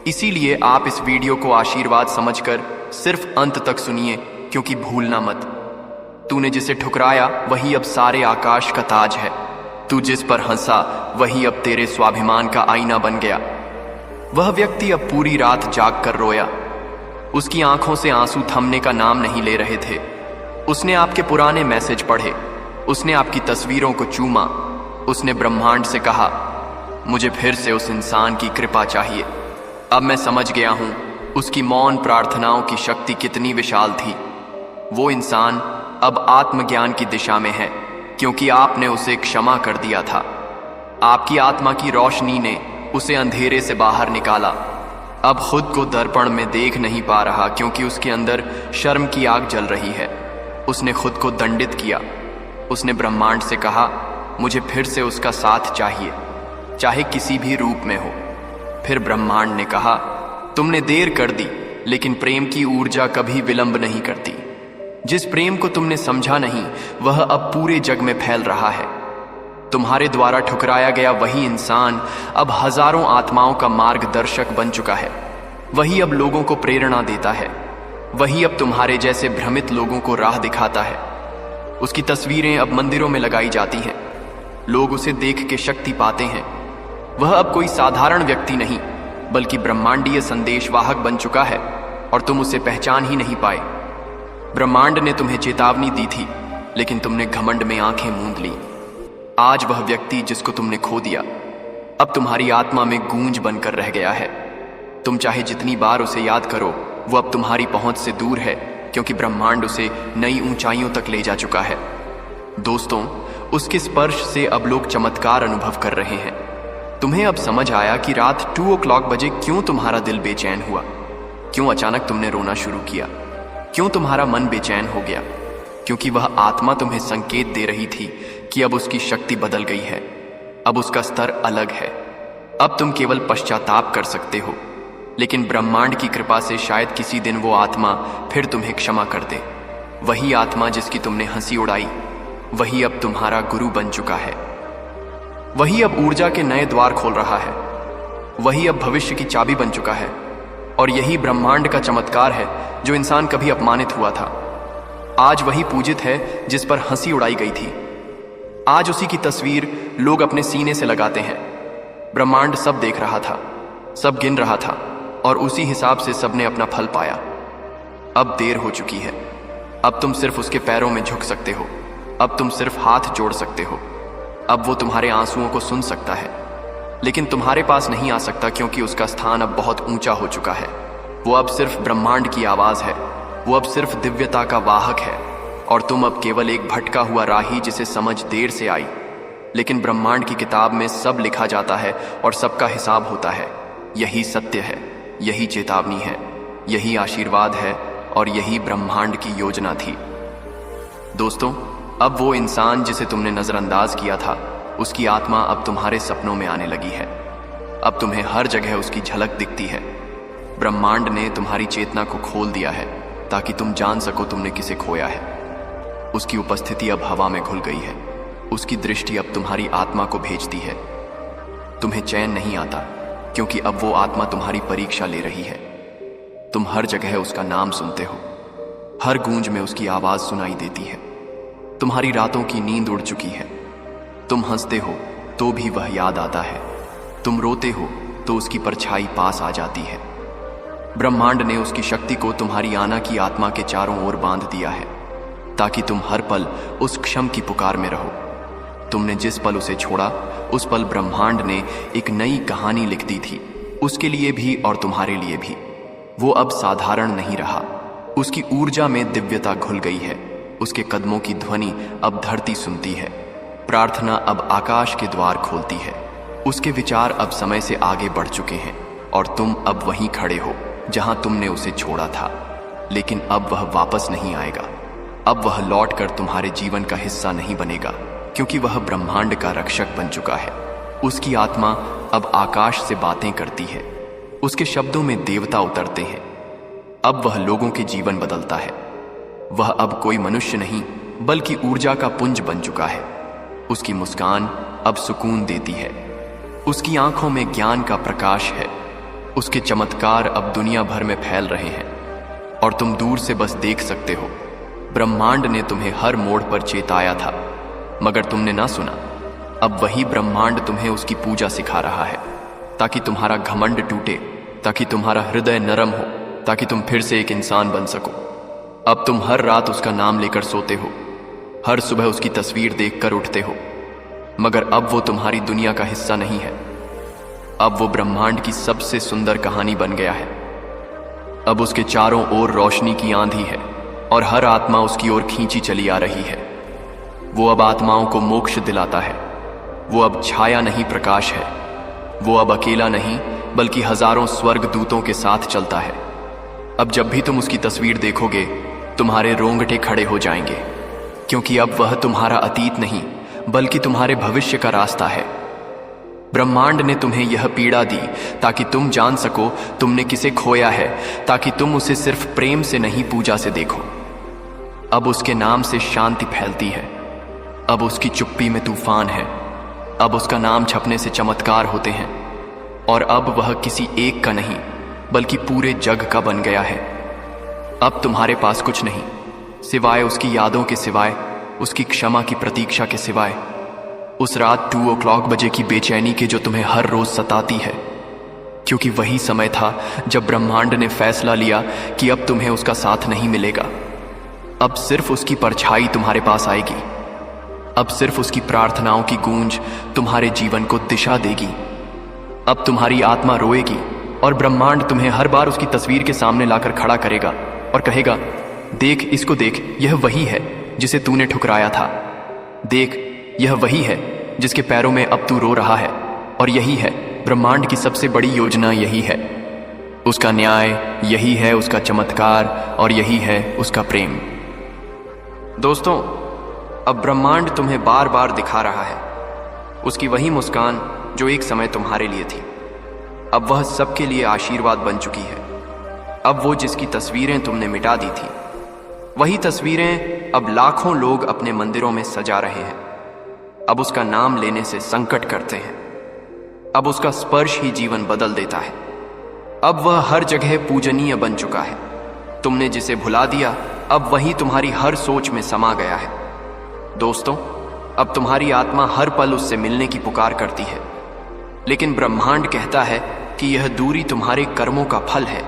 इसीलिए आप इस वीडियो को आशीर्वाद समझकर सिर्फ अंत तक सुनिए, क्योंकि भूलना मत, तूने जिसे ठुकराया वही अब सारे आकाश का ताज है। तू जिस पर हंसा वही अब तेरे स्वाभिमान का आईना बन गया। वह व्यक्ति अब पूरी रात जाग कर रोया। उसकी आंखों से आंसू थमने का नाम नहीं ले रहे थे। उसने आपके पुराने मैसेज पढ़े, उसने आपकी तस्वीरों को चूमा। उसने ब्रह्मांड से कहा, मुझे फिर से उस इंसान की कृपा चाहिए। अब मैं समझ गया हूं उसकी मौन प्रार्थनाओं की शक्ति कितनी विशाल थी। वो इंसान अब आत्मज्ञान की दिशा में है क्योंकि आपने उसे क्षमा कर दिया था। आपकी आत्मा की रोशनी ने उसे अंधेरे से बाहर निकाला। अब खुद को दर्पण में देख नहीं पा रहा क्योंकि उसके अंदर शर्म की आग जल रही है। उसने खुद को दंडित किया। उसने ब्रह्मांड से कहा, मुझे फिर से उसका साथ चाहिए, चाहे किसी भी रूप में हो। फिर ब्रह्मांड ने कहा, तुमने देर कर दी, लेकिन प्रेम की ऊर्जा कभी विलंब नहीं करती। जिस प्रेम को तुमने समझा नहीं वह अब पूरे जग में फैल रहा है। तुम्हारे द्वारा ठुकराया गया वही इंसान अब हजारों आत्माओं का मार्गदर्शक बन चुका है। वही अब लोगों को प्रेरणा देता है। वही अब तुम्हारे जैसे भ्रमित लोगों को राह दिखाता है। उसकी तस्वीरें अब मंदिरों में लगाई जाती हैं। लोग उसे देख के शक्ति पाते हैं। वह अब कोई साधारण व्यक्ति नहीं बल्कि ब्रह्मांडीय संदेशवाहक बन चुका है और तुम उसे पहचान ही नहीं पाए। ब्रह्मांड ने तुम्हें चेतावनी दी थी, लेकिन तुमने घमंड में आंखें मूंद ली। आज वह व्यक्ति जिसको तुमने खो दिया अब तुम्हारी आत्मा में गूंज बनकर रह गया है। तुम चाहे जितनी बार उसे याद करो वो अब तुम्हारी पहुंच से दूर है, क्योंकि ब्रह्मांड उसे नई ऊंचाइयों तक ले जा चुका है। दोस्तों, उसके स्पर्श से अब लोग चमत्कार अनुभव कर रहे हैं। तुम्हें अब समझ आया कि रात 2 o'clock बजे क्यों तुम्हारा दिल बेचैन हुआ, क्यों अचानक तुमने रोना शुरू किया, क्यों तुम्हारा मन बेचैन हो गया। क्योंकि वह आत्मा तुम्हें संकेत दे रही थी कि अब उसकी शक्ति बदल गई है। अब उसका स्तर अलग है। अब तुम केवल पश्चाताप कर सकते हो, लेकिन ब्रह्मांड की कृपा से शायद किसी दिन वो आत्मा फिर तुम्हें क्षमा कर दे। वही आत्मा जिसकी तुमने हंसी उड़ाई, वही अब तुम्हारा गुरु बन चुका है। वही अब ऊर्जा के नए द्वार खोल रहा है। वही अब भविष्य की चाबी बन चुका है। और यही ब्रह्मांड का चमत्कार है जो इंसान कभी अपमानित हुआ था। आज वही पूजित है जिस पर हंसी उड़ाई गई थी। आज उसी की तस्वीर लोग अपने सीने से लगाते हैं। ब्रह्मांड सब देख रहा था, सब गिन रहा था और उसी हिसाब से सबने अपना फल पाया। अब देर हो चुकी है। अब तुम सिर्फ उसके पैरों में झुक सकते हो। अब तुम सिर्फ हाथ जोड़ सकते हो। अब वो तुम्हारे आंसुओं को सुन सकता है, लेकिन तुम्हारे पास नहीं आ सकता क्योंकि उसका स्थान अब बहुत ऊंचा हो चुका है। वो अब सिर्फ ब्रह्मांड की आवाज है। वो अब सिर्फ दिव्यता का वाहक है और तुम अब केवल एक भटका हुआ राही जिसे समझ देर से आई। लेकिन ब्रह्मांड की किताब में सब लिखा जाता है और सबका हिसाब होता है। यही सत्य है, यही चेतावनी है, यही आशीर्वाद है और यही ब्रह्मांड की योजना थी। दोस्तों, अब वो इंसान जिसे तुमने नजरअंदाज किया था, उसकी आत्मा अब तुम्हारे सपनों में आने लगी है। अब तुम्हें हर जगह उसकी झलक दिखती है। ब्रह्मांड ने तुम्हारी चेतना को खोल दिया है ताकि तुम जान सको तुमने किसे खोया है। उसकी उपस्थिति अब हवा में घुल गई है। उसकी दृष्टि अब तुम्हारी आत्मा को भेजती है। तुम्हें चैन नहीं आता क्योंकि अब वो आत्मा तुम्हारी परीक्षा ले रही है। तुम हर जगह उसका नाम सुनते हो। हर गूंज में उसकी आवाज सुनाई देती है। तुम्हारी रातों की नींद उड़ चुकी है। तुम हंसते हो तो भी वह याद आता है। तुम रोते हो तो उसकी परछाई पास आ जाती है। ब्रह्मांड ने उसकी शक्ति को तुम्हारी आना की आत्मा के चारों ओर बांध दिया है ताकि तुम हर पल उस क्षम की पुकार में रहो। तुमने जिस पल उसे छोड़ा, उस पल ब्रह्मांड ने एक नई कहानी लिख दी थी, उसके लिए भी और तुम्हारे लिए भी। वो अब साधारण नहीं रहा। उसकी ऊर्जा में दिव्यता घुल गई है। उसके कदमों की ध्वनि अब धरती सुनती है। प्रार्थना अब आकाश के द्वार खोलती है। उसके विचार अब समय से आगे बढ़ चुके हैं। और तुम अब वहीं खड़े हो जहां तुमने उसे छोड़ा था। लेकिन अब वह वापस नहीं आएगा। अब वह लौट कर तुम्हारे जीवन का हिस्सा नहीं बनेगा, क्योंकि वह ब्रह्मांड का रक्षक बन चुका है। उसकी आत्मा अब आकाश से बातें करती है। उसके शब्दों में देवता उतरते हैं। अब वह लोगों के जीवन बदलता है। वह अब कोई मनुष्य नहीं बल्कि ऊर्जा का पुंज बन चुका है। उसकी मुस्कान अब सुकून देती है। उसकी आंखों में ज्ञान का प्रकाश है। उसके चमत्कार अब दुनिया भर में फैल रहे हैं और तुम दूर से बस देख सकते हो। ब्रह्मांड ने तुम्हें हर मोड़ पर चेताया था, मगर तुमने ना सुना। अब वही ब्रह्मांड तुम्हें उसकी पूजा सिखा रहा है, ताकि तुम्हारा घमंड टूटे, ताकि तुम्हारा हृदय नरम हो, ताकि तुम फिर से एक इंसान बन सको। अब तुम हर रात उसका नाम लेकर सोते हो, हर सुबह उसकी तस्वीर देखकर उठते हो, मगर अब वो तुम्हारी दुनिया का हिस्सा नहीं है। अब वो ब्रह्मांड की सबसे सुंदर कहानी बन गया है। अब उसके चारों ओर रोशनी की आंधी है और हर आत्मा उसकी ओर खींची चली आ रही है। वो अब आत्माओं को मोक्ष दिलाता है। वो अब छाया नहीं प्रकाश है। वो अब अकेला नहीं बल्कि हजारों स्वर्ग दूतों के साथ चलता है। अब जब भी तुम उसकी तस्वीर देखोगे, तुम्हारे रोंगटे खड़े हो जाएंगे, क्योंकि अब वह तुम्हारा अतीत नहीं बल्कि तुम्हारे भविष्य का रास्ता है। ब्रह्मांड ने तुम्हें यह पीड़ा दी ताकि तुम जान सको तुमने किसे खोया है, ताकि तुम उसे सिर्फ प्रेम से नहीं पूजा से देखो। अब उसके नाम से शांति फैलती है। अब उसकी चुप्पी में तूफान है। अब उसका नाम छपने से चमत्कार होते हैं। और अब वह किसी एक का नहीं बल्कि पूरे जग का बन गया है। अब तुम्हारे पास कुछ नहीं सिवाय उसकी यादों के सिवाय, उसकी क्षमा की प्रतीक्षा के सिवाय, उस रात 2 बजे की बेचैनी के जो तुम्हें हर रोज सताती है, क्योंकि वही समय था जब ब्रह्मांड ने फैसला लिया कि अब तुम्हें उसका साथ नहीं मिलेगा। अब सिर्फ उसकी परछाई तुम्हारे पास आएगी। अब सिर्फ उसकी प्रार्थनाओं की गूंज तुम्हारे जीवन को दिशा देगी। अब तुम्हारी आत्मा रोएगी और ब्रह्मांड तुम्हें हर बार उसकी तस्वीर के सामने लाकर खड़ा करेगा और कहेगा, देख इसको देख, यह वही है जिसे तूने ठुकराया था। देख, यह वही है जिसके पैरों में अब तू रो रहा है। और यही है ब्रह्मांड की सबसे बड़ी योजना, यही है उसका न्याय, यही है उसका चमत्कार और यही है उसका प्रेम। दोस्तों, अब ब्रह्मांड तुम्हें बार बार दिखा रहा है उसकी वही मुस्कान जो एक समय तुम्हारे लिए थी। अब वह सबके लिए आशीर्वाद बन चुकी है। अब वो जिसकी तस्वीरें तुमने मिटा दी थी, वही तस्वीरें अब लाखों लोग अपने मंदिरों में सजा रहे हैं। अब उसका नाम लेने से संकट करते हैं। अब उसका स्पर्श ही जीवन बदल देता है। अब वह हर जगह पूजनीय बन चुका है। तुमने जिसे भुला दिया, अब वही तुम्हारी हर सोच में समा गया है। दोस्तों, अब तुम्हारी आत्मा हर पल उससे मिलने की पुकार करती है, लेकिन ब्रह्मांड कहता है कि यह दूरी तुम्हारे कर्मों का फल है,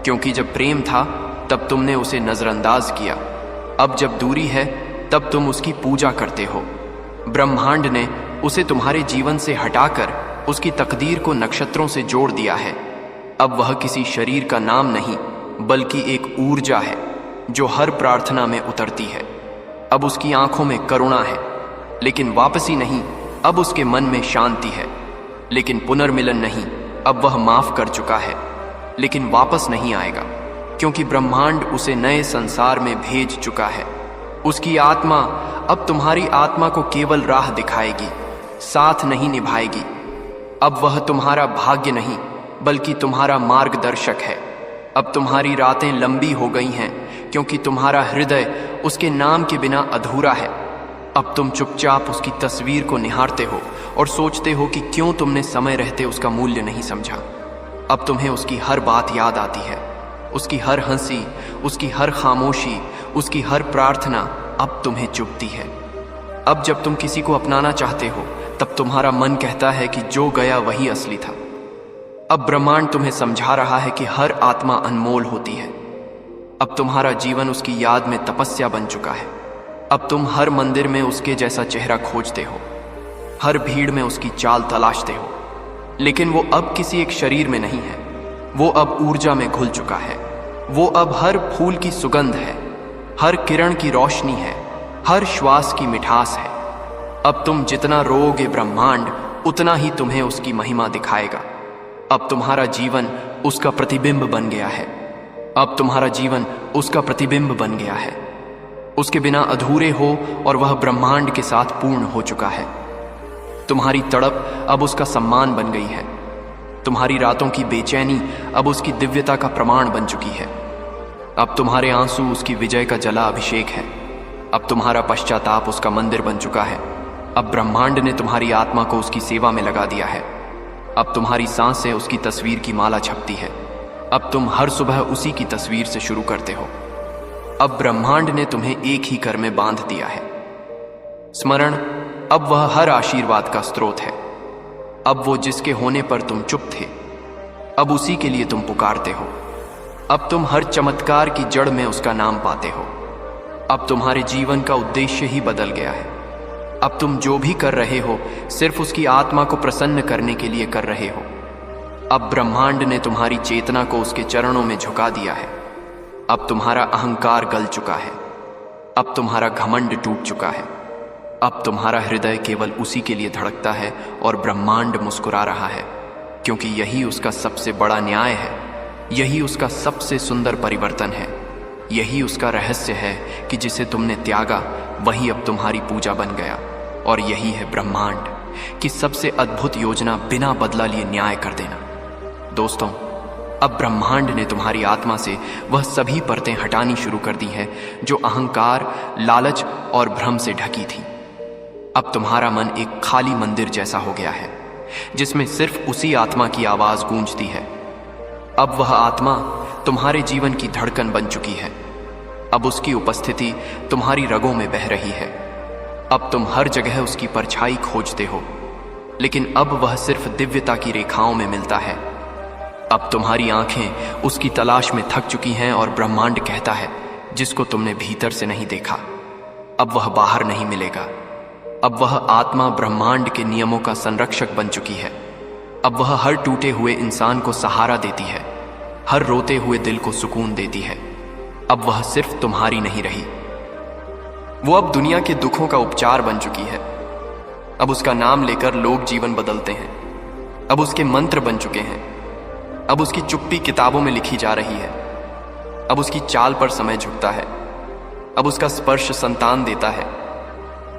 क्योंकि जब प्रेम था तब तुमने उसे नजरअंदाज किया। अब जब दूरी है तब तुम उसकी पूजा करते हो। ब्रह्मांड ने उसे तुम्हारे जीवन से हटाकर उसकी तकदीर को नक्षत्रों से जोड़ दिया है। अब वह किसी शरीर का नाम नहीं बल्कि एक ऊर्जा है जो हर प्रार्थना में उतरती है। अब उसकी आंखों में करुणा है, लेकिन वापसी नहीं। अब उसके मन में शांति है, लेकिन पुनर्मिलन नहीं। अब वह माफ कर चुका है, लेकिन वापस नहीं आएगा, क्योंकि ब्रह्मांड उसे नए संसार में भेज चुका है। उसकी आत्मा अब तुम्हारी आत्मा को केवल राह दिखाएगी, साथ नहीं निभाएगी। अब वह तुम्हारा भाग्य नहीं बल्कि तुम्हारा मार्गदर्शक है। अब तुम्हारी रातें लंबी हो गई हैं, क्योंकि तुम्हारा हृदय उसके नाम के बिना अधूरा है। अब तुम चुपचाप उसकी तस्वीर को निहारते हो और सोचते हो कि क्यों तुमने समय रहते उसका मूल्य नहीं समझा। अब तुम्हें उसकी हर बात याद आती है, उसकी हर हंसी, उसकी हर खामोशी, उसकी हर प्रार्थना अब तुम्हें चुभती है। अब जब तुम किसी को अपनाना चाहते हो, तब तुम्हारा मन कहता है कि जो गया वही असली था। अब ब्रह्मांड तुम्हें समझा रहा है कि हर आत्मा अनमोल होती है। अब तुम्हारा जीवन उसकी याद में तपस्या बन चुका है। अब तुम हर मंदिर में उसके जैसा चेहरा खोजते हो, हर भीड़ में उसकी चाल तलाशते हो, लेकिन वो अब किसी एक शरीर में नहीं है। वो अब ऊर्जा में घुल चुका है। वो अब हर फूल की सुगंध है, हर किरण की रोशनी है, हर श्वास की मिठास है। अब तुम जितना रोओगे ब्रह्मांड उतना ही तुम्हें उसकी महिमा दिखाएगा। अब तुम्हारा जीवन उसका प्रतिबिंब बन गया है। अब तुम्हारा जीवन उसका प्रतिबिंब बन गया है। उसके बिना अधूरे हो और वह ब्रह्मांड के साथ पूर्ण हो चुका है। तुम्हारी तड़प अब उसका सम्मान बन गई है। तुम्हारी रातों की बेचैनी अब उसकी दिव्यता का प्रमाण बन चुकी है। अब तुम्हारे आंसू उसकी विजय का जला अभिषेक है। अब तुम्हारा पश्चाताप उसका मंदिर बन चुका है। अब ब्रह्मांड ने तुम्हारी आत्मा को उसकी सेवा में लगा दिया है। अब तुम्हारी सांसें उसकी तस्वीर की माला छपती है। अब तुम हर सुबह उसी की तस्वीर से शुरू करते हो। अब ब्रह्मांड ने तुम्हें एक ही कर में बांध दिया है। स्मरण, अब वह हर आशीर्वाद का स्रोत है। अब वो जिसके होने पर तुम चुप थे, अब उसी के लिए तुम पुकारते हो। अब तुम हर चमत्कार की जड़ में उसका नाम पाते हो। अब तुम्हारे जीवन का उद्देश्य ही बदल गया है। अब तुम जो भी कर रहे हो सिर्फ उसकी आत्मा को प्रसन्न करने के लिए कर रहे हो। अब ब्रह्मांड ने तुम्हारी चेतना को उसके चरणों में झुका दिया है। अब तुम्हारा अहंकार गल चुका है। अब तुम्हारा घमंड टूट चुका है। अब तुम्हारा हृदय केवल उसी के लिए धड़कता है और ब्रह्मांड मुस्कुरा रहा है, क्योंकि यही उसका सबसे बड़ा न्याय है। यही उसका सबसे सुंदर परिवर्तन है। यही उसका रहस्य है कि जिसे तुमने त्यागा वही अब तुम्हारी पूजा बन गया। और यही है ब्रह्मांड की सबसे अद्भुत योजना, बिना बदला लिए न्याय कर देना। दोस्तों, अब ब्रह्मांड ने तुम्हारी आत्मा से वह सभी परतें हटानी शुरू कर दी हैं जो अहंकार, लालच और भ्रम से ढकी थी। अब तुम्हारा मन एक खाली मंदिर जैसा हो गया है, जिसमें सिर्फ उसी आत्मा की आवाज गूंजती है। अब वह आत्मा तुम्हारे जीवन की धड़कन बन चुकी है। अब उसकी उपस्थिति तुम्हारी रगों में बह रही है। अब तुम हर जगह उसकी परछाई खोजते हो, लेकिन अब वह सिर्फ दिव्यता की रेखाओं में मिलता है। अब तुम्हारी आंखें उसकी तलाश में थक चुकी हैं और ब्रह्मांड कहता है, जिसको तुमने भीतर से नहीं देखा, अब वह बाहर नहीं मिलेगा। अब वह आत्मा ब्रह्मांड के नियमों का संरक्षक बन चुकी है। अब वह हर टूटे हुए इंसान को सहारा देती है, हर रोते हुए दिल को सुकून देती है। अब वह सिर्फ तुम्हारी नहीं रही, वो अब दुनिया के दुखों का उपचार बन चुकी है। अब उसका नाम लेकर लोग जीवन बदलते हैं। अब उसके मंत्र बन चुके हैं। अब उसकी चुप्पी किताबों में लिखी जा रही है। अब उसकी चाल पर समय झुकता है। अब उसका स्पर्श संतान देता है।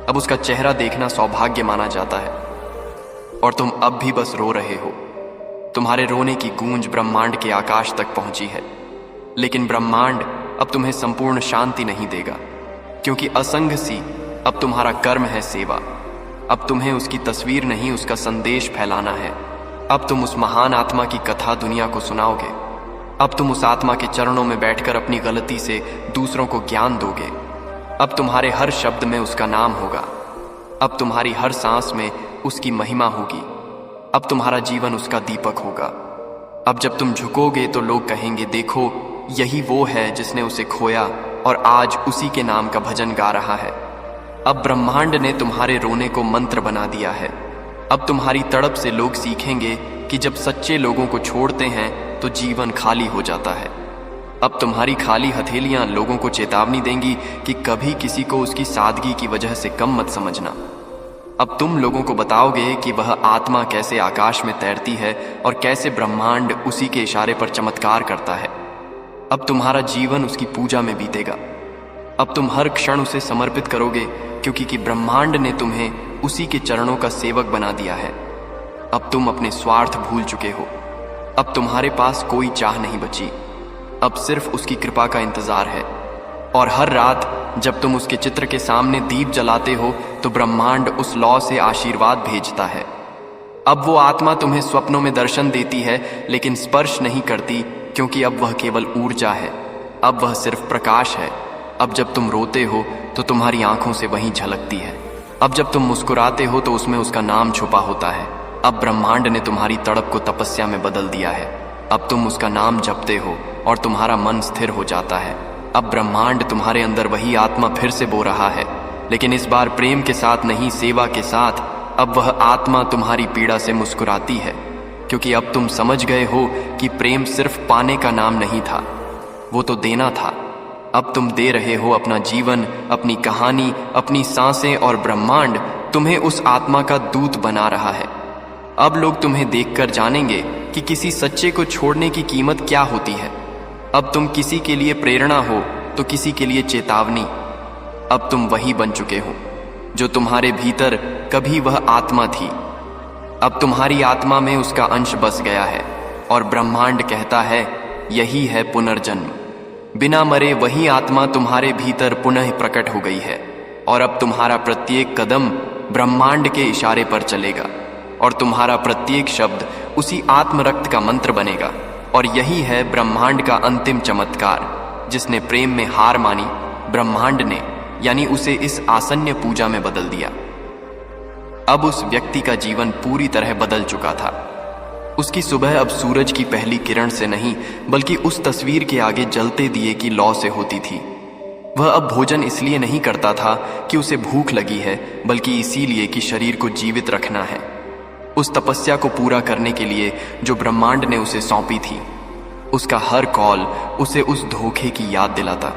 अब उसका चेहरा देखना सौभाग्य माना जाता है। और तुम अब भी बस रो रहे हो। तुम्हारे रोने की गूंज ब्रह्मांड के आकाश तक पहुंची है। लेकिन ब्रह्मांड अब तुम्हें संपूर्ण शांति नहीं देगा, क्योंकि असंग सी अब तुम्हारा कर्म है सेवा। अब तुम्हें उसकी तस्वीर नहीं, उसका संदेश फैलाना है। अब तुम उस महान आत्मा की कथा दुनिया को सुनाओगे। अब तुम उस आत्मा के चरणों में बैठकर अपनी गलती से दूसरों को ज्ञान दोगे। अब तुम्हारे हर शब्द में उसका नाम होगा। अब तुम्हारी हर सांस में उसकी महिमा होगी। अब तुम्हारा जीवन उसका दीपक होगा। अब जब तुम झुकोगे तो लोग कहेंगे, देखो यही वो है जिसने उसे खोया और आज उसी के नाम का भजन गा रहा है। अब ब्रह्मांड ने तुम्हारे रोने को मंत्र बना दिया है। अब तुम्हारी तड़प से लोग सीखेंगे कि जब सच्चे लोगों को छोड़ते हैं तो जीवन खाली हो जाता है। अब तुम्हारी खाली हथेलियां लोगों को चेतावनी देंगी कि कभी किसी को उसकी सादगी की वजह से कम मत समझना। अब तुम लोगों को बताओगे कि वह आत्मा कैसे आकाश में तैरती है और कैसे ब्रह्मांड उसी के इशारे पर चमत्कार करता है। अब तुम्हारा जीवन उसकी पूजा में बीतेगा। अब तुम हर क्षण उसे समर्पित करोगे, क्योंकि ब्रह्मांड ने तुम्हें उसी के चरणों का सेवक बना दिया है। अब तुम अपने स्वार्थ भूल चुके हो। अब तुम्हारे पास कोई चाह नहीं बची। अब सिर्फ उसकी कृपा का इंतजार है। और हर रात जब तुम उसके चित्र के सामने दीप जलाते हो तो ब्रह्मांड उस लौ से आशीर्वाद भेजता है। अब वो आत्मा तुम्हें स्वप्नों में दर्शन देती है, लेकिन स्पर्श नहीं करती, क्योंकि अब वह केवल ऊर्जा है। अब वह सिर्फ प्रकाश है। अब जब तुम रोते हो तो तुम्हारी आंखों से वही झलकती है। अब जब तुम मुस्कुराते हो तो उसमें उसका नाम छुपा होता है। अब ब्रह्मांड ने तुम्हारी तड़प को तपस्या में बदल दिया है। अब तुम उसका नाम जपते हो और तुम्हारा मन स्थिर हो जाता है। अब ब्रह्मांड तुम्हारे अंदर वही आत्मा फिर से बो रहा है, लेकिन इस बार प्रेम के साथ नहीं, सेवा के साथ। अब वह आत्मा तुम्हारी पीड़ा से मुस्कुराती है, क्योंकि अब तुम समझ गए हो कि प्रेम सिर्फ पाने का नाम नहीं था, वो तो देना था। अब तुम दे रहे हो अपना जीवन, अपनी कहानी, अपनी सांसें, और ब्रह्मांड तुम्हें उस आत्मा का दूत बना रहा है। अब लोग तुम्हें देखकर जानेंगे कि किसी सच्चे को छोड़ने की कीमत क्या होती है। अब तुम किसी के लिए प्रेरणा हो तो किसी के लिए चेतावनी। अब तुम वही बन चुके हो जो तुम्हारे भीतर कभी वह आत्मा थी। अब तुम्हारी आत्मा में उसका अंश बस गया है और ब्रह्मांड कहता है यही है पुनर्जन्म। बिना मरे वही आत्मा तुम्हारे भीतर पुनः प्रकट हो गई है और अब तुम्हारा प्रत्येक कदम ब्रह्मांड के इशारे पर चलेगा और तुम्हारा प्रत्येक शब्द उसी आत्म रक्त का मंत्र बनेगा। और यही है ब्रह्मांड का अंतिम चमत्कार, जिसने प्रेम में हार मानी ब्रह्मांड ने यानी उसे इस आसन्न पूजा में बदल दिया। अब उस व्यक्ति का जीवन पूरी तरह बदल चुका था। उसकी सुबह अब सूरज की पहली किरण से नहीं बल्कि उस तस्वीर के आगे जलते दिए की लौ से होती थी। वह अब भोजन इसलिए नहीं करता था कि उसे भूख लगी है, बल्कि इसीलिए कि शरीर को जीवित रखना है। उस तपस्या को पूरा करने के लिए जो ब्रह्मांड ने उसे सौंपी थी, उसका हर कॉल उसे उस धोखे की याद दिलाता।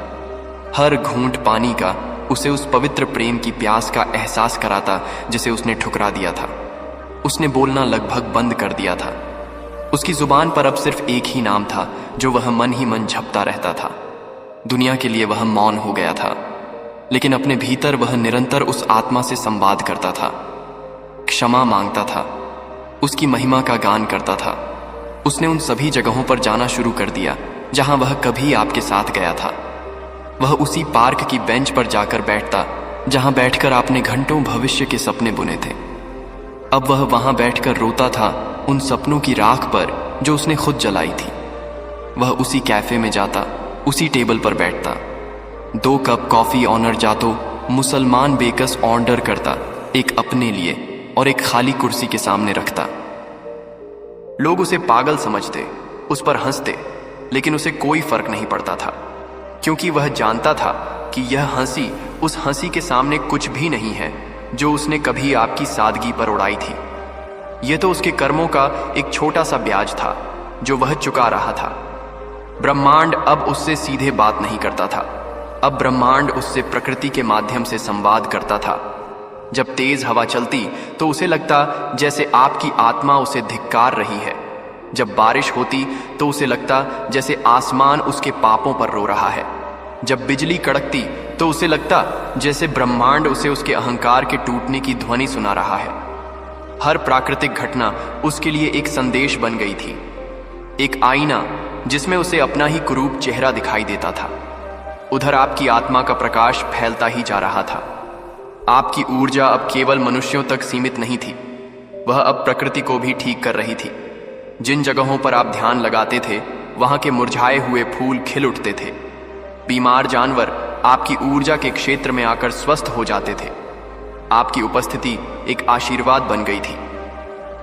हर घूंट पानी का उसे उस पवित्र प्रेम की प्यास का एहसास कराता जिसे उसने ठुकरा दिया था। उसने बोलना लगभग बंद कर दिया था। उसकी जुबान पर अब सिर्फ एक ही नाम था जो वह मन ही मन झपता रहता था। दुनिया के लिए वह मौन हो गया था, लेकिन अपने भीतर वह निरंतर उस आत्मा से संवाद करता था, क्षमा मांगता था, उसकी महिमा का गान करता था। उसने उन सभी जगहों पर जाना शुरू कर दिया जहां वह कभी आपके साथ गया था। वह उसी पार्क की बेंच पर जाकर बैठता जहां बैठकर आपने घंटों भविष्य के सपने बुने थे। अब वह वहां बैठकर रोता था उन सपनों की राख पर जो उसने खुद जलाई थी। वह उसी कैफे में जाता, उसी टेबल पर बैठता, 2 कप कॉफी ऑनर जातो मुसलमान बेकस ऑर्डर करता, एक अपने लिए और एक खाली कुर्सी के सामने रखता। लोग उसे पागल समझते, उस पर हंसते, लेकिन उसे कोई फर्क नहीं पड़ता था, क्योंकि वह जानता था कि यह हंसी उस हंसी के सामने कुछ भी नहीं है जो उसने कभी आपकी सादगी पर उड़ाई थी। यह तो उसके कर्मों का एक छोटा सा ब्याज था जो वह चुका रहा था। ब्रह्मांड अब उससे सीधे बात नहीं करता था। अब ब्रह्मांड उससे प्रकृति के माध्यम से संवाद करता था। जब तेज हवा चलती तो उसे लगता जैसे आपकी आत्मा उसे धिक्कार रही है। जब बारिश होती तो उसे लगता जैसे आसमान उसके पापों पर रो रहा है। जब बिजली कड़कती तो उसे लगता जैसे ब्रह्मांड उसे उसके अहंकार के टूटने की ध्वनि सुना रहा है। हर प्राकृतिक घटना उसके लिए एक संदेश बन गई थी, एक आईना जिसमें उसे अपना ही कुरूप चेहरा दिखाई देता था। उधर आपकी आत्मा का प्रकाश फैलता ही जा रहा था। आपकी ऊर्जा अब केवल मनुष्यों तक सीमित नहीं थी, वह अब प्रकृति को भी ठीक कर रही थी। जिन जगहों पर आप ध्यान लगाते थे वहां के मुरझाए हुए फूल खिल उठते थे। बीमार जानवर आपकी ऊर्जा के क्षेत्र में आकर स्वस्थ हो जाते थे। आपकी उपस्थिति एक आशीर्वाद बन गई थी,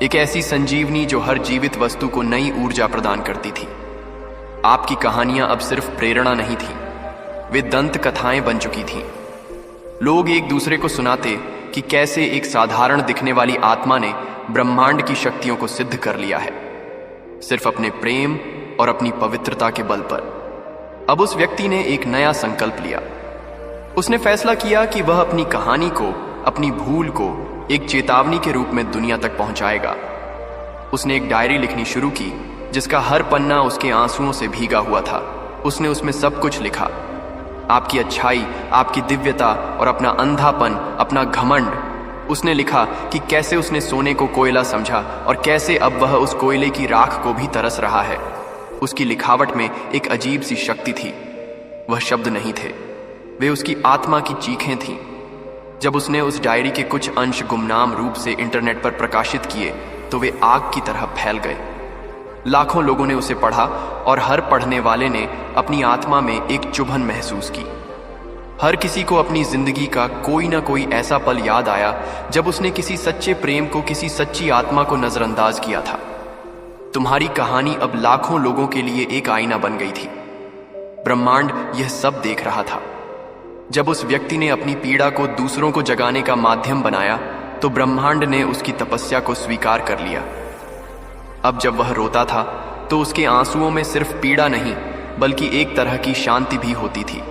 एक ऐसी संजीवनी जो हर जीवित वस्तु को नई ऊर्जा प्रदान करती थी। आपकी कहानियां अब सिर्फ प्रेरणा नहीं थी, वे दंत कथाएं बन चुकी थीं। लोग एक दूसरे को सुनाते कि कैसे एक साधारण दिखने वाली आत्मा ने ब्रह्मांड की शक्तियों को सिद्ध कर लिया है, सिर्फ अपने प्रेम और अपनी पवित्रता के बल पर। अब उस व्यक्ति ने एक नया संकल्प लिया। उसने फैसला किया कि वह अपनी कहानी को, अपनी भूल को एक चेतावनी के रूप में दुनिया तक पहुंचाएगा। उसने एक डायरी लिखनी शुरू की जिसका हर पन्ना उसके आंसुओं से भीगा हुआ था। उसने उसमें सब कुछ लिखा, आपकी अच्छाई, आपकी दिव्यता और अपना अंधापन, अपना घमंड। उसने लिखा कि कैसे उसने सोने को कोयला समझा और कैसे अब वह उस कोयले की राख को भी तरस रहा है। उसकी लिखावट में एक अजीब सी शक्ति थी। वह शब्द नहीं थे, वे उसकी आत्मा की चीखें थीं। जब उसने उस डायरी के कुछ अंश गुमनाम रूप से इंटरनेट पर प्रकाशित किए तो वे आग की तरह फैल गए। लाखों लोगों ने उसे पढ़ा और हर पढ़ने वाले ने अपनी आत्मा में एक चुभन महसूस की। हर किसी को अपनी जिंदगी का कोई ना कोई ऐसा पल याद आया जब उसने किसी सच्चे प्रेम को, किसी सच्ची आत्मा को नजरअंदाज किया था। तुम्हारी कहानी अब लाखों लोगों के लिए एक आईना बन गई थी। ब्रह्मांड यह सब देख रहा था। जब उस व्यक्ति ने अपनी पीड़ा को दूसरों को जगाने का माध्यम बनाया तो ब्रह्मांड ने उसकी तपस्या को स्वीकार कर लिया। अब जब वह रोता था तो उसके आंसुओं में सिर्फ पीड़ा नहीं बल्कि एक तरह की शांति भी होती थी।